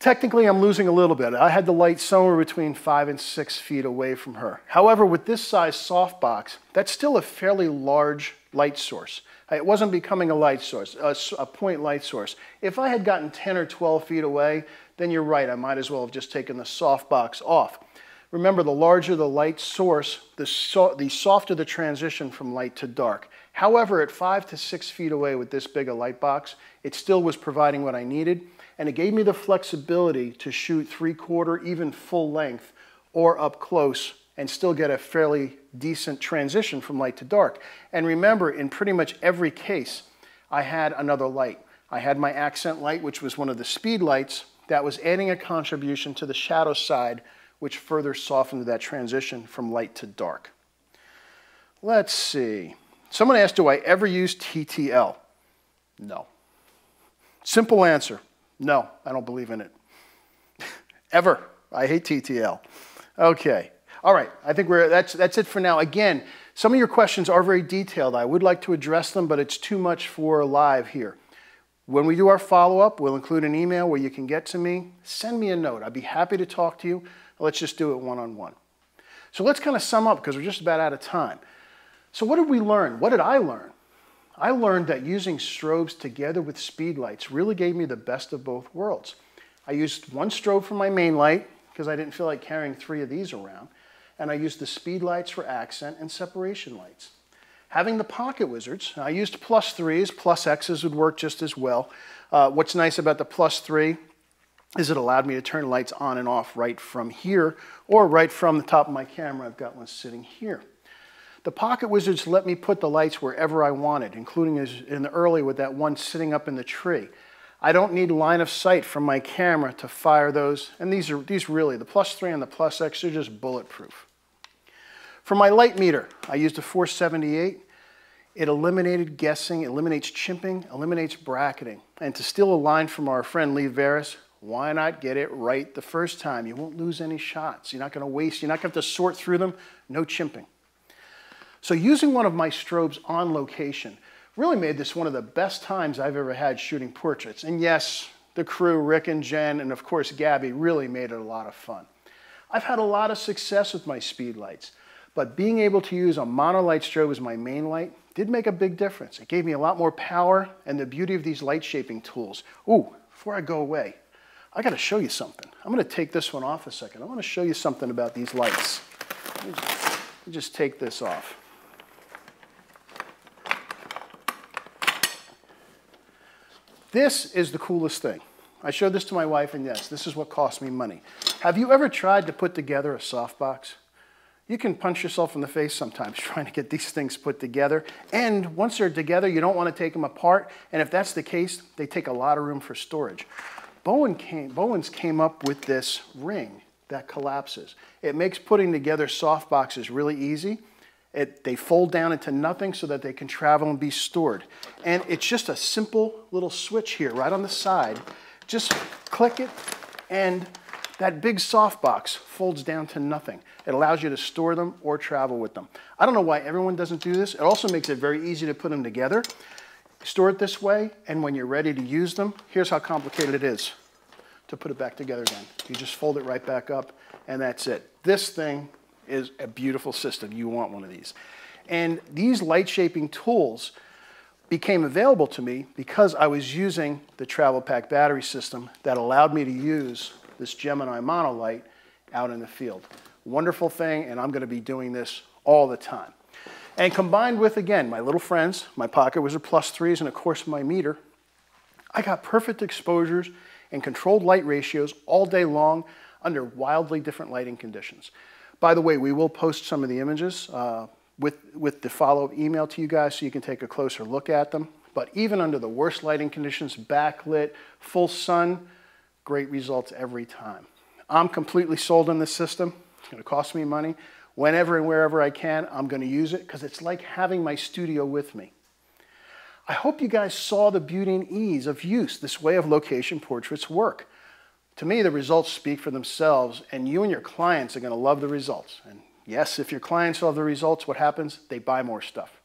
Technically, I'm losing a little bit. I had the light somewhere between 5 and 6 feet away from her. However, with this size softbox, that's still a fairly large light source. It wasn't becoming a light source, a point light source. If I had gotten 10 or 12 feet away, then you're right, I might as well have just taken the softbox off. Remember, the larger the light source, the softer the transition from light to dark. However, at 5 to 6 feet away with this big a light box, it still was providing what I needed, and it gave me the flexibility to shoot 3/4, even full length, or up close, and still get a fairly decent transition from light to dark. And remember, in pretty much every case, I had another light. I had my accent light, which was one of the speed lights, that was adding a contribution to the shadow side, which further softened that transition from light to dark. Let's see. Someone asked, do I ever use TTL? No. Simple answer. No, I don't believe in it. Ever. I hate TTL. Okay. All right. I think that's it for now. Again, some of your questions are very detailed. I would like to address them, but it's too much for live here. When we do our follow-up, we'll include an email where you can get to me. Send me a note. I'd be happy to talk to you. Let's just do it one-on-one. So let's kind of sum up because we're just about out of time. So what did we learn? What did I learn? I learned that using strobes together with speedlights really gave me the best of both worlds. I used one strobe for my main light because I didn't feel like carrying 3 of these around, and I used the speedlights for accent and separation lights. Having the pocket wizards, I used +3s, +X's would work just as well. What's nice about the +3 is it allowed me to turn lights on and off right from here or right from the top of my camera. I've got one sitting here. The pocket wizards let me put the lights wherever I wanted, including in the early with that one sitting up in the tree. I don't need line of sight from my camera to fire those, and these really, the +3 and the +X are just bulletproof. For my light meter, I used a 478. It eliminated guessing, eliminates chimping, eliminates bracketing. And to steal a line from our friend Lee Veris, why not get it right the first time? You won't lose any shots. You're not going to waste, you're not going to have to sort through them. No chimping. So using one of my strobes on location really made this one of the best times I've ever had shooting portraits. And yes, the crew, Rick and Jen, and of course Gabby, really made it a lot of fun. I've had a lot of success with my speedlights, but being able to use a monolight strobe as my main light did make a big difference. It gave me a lot more power and the beauty of these light shaping tools. Ooh, before I go away, I got to show you something. I'm going to take this one off a second. I want to show you something about these lights. Let me just take this off. This is the coolest thing. I showed this to my wife, and yes, this is what cost me money. Have you ever tried to put together a softbox? You can punch yourself in the face sometimes trying to get these things put together. And once they're together, you don't want to take them apart. And if that's the case, they take a lot of room for storage. Bowens came up with this ring that collapses. It makes putting together softboxes really easy. They fold down into nothing so that they can travel and be stored. And it's just a simple little switch here right on the side. Just click it and that big softbox folds down to nothing. It allows you to store them or travel with them. I don't know why everyone doesn't do this. It also makes it very easy to put them together. Store it this way, and when you're ready to use them, here's how complicated it is to put it back together again. You just fold it right back up, and that's it. This thing is a beautiful system. You want one of these. And these light shaping tools became available to me because I was using the travel pack battery system that allowed me to use this Gemini monolight out in the field. Wonderful thing, and I'm going to be doing this all the time. And combined with, again, my little friends, my pocket wizard +3s, and of course my meter, I got perfect exposures and controlled light ratios all day long under wildly different lighting conditions. By the way, we will post some of the images with the follow-up email to you guys so you can take a closer look at them. But even under the worst lighting conditions, backlit, full sun, great results every time. I'm completely sold on this system. It's going to cost me money. Whenever and wherever I can, I'm going to use it because it's like having my studio with me. I hope you guys saw the beauty and ease of use this way of location portraits work. To me, the results speak for themselves, and you and your clients are going to love the results. And yes, if your clients love the results, what happens? They buy more stuff.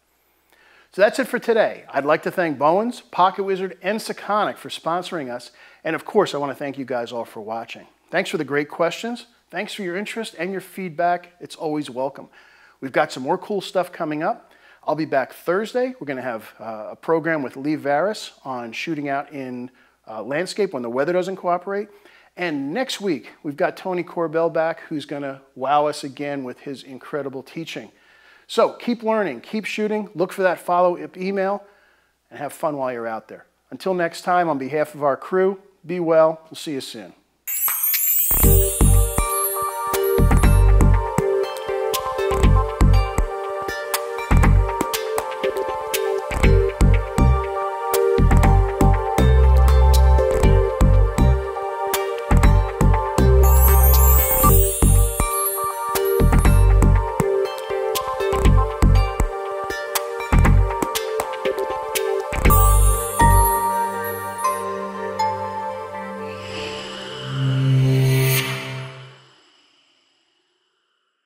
So that's it for today. I'd like to thank Bowens, Pocket Wizard, and Sakonic for sponsoring us. And of course, I want to thank you guys all for watching. Thanks for the great questions. Thanks for your interest and your feedback. It's always welcome. We've got some more cool stuff coming up. I'll be back Thursday. We're going to have a program with Lee Varus on shooting out in landscape when the weather doesn't cooperate. And next week, we've got Tony Corbell back, who's going to wow us again with his incredible teaching. So keep learning, keep shooting, look for that follow-up email, and have fun while you're out there. Until next time, on behalf of our crew, be well. We'll see you soon.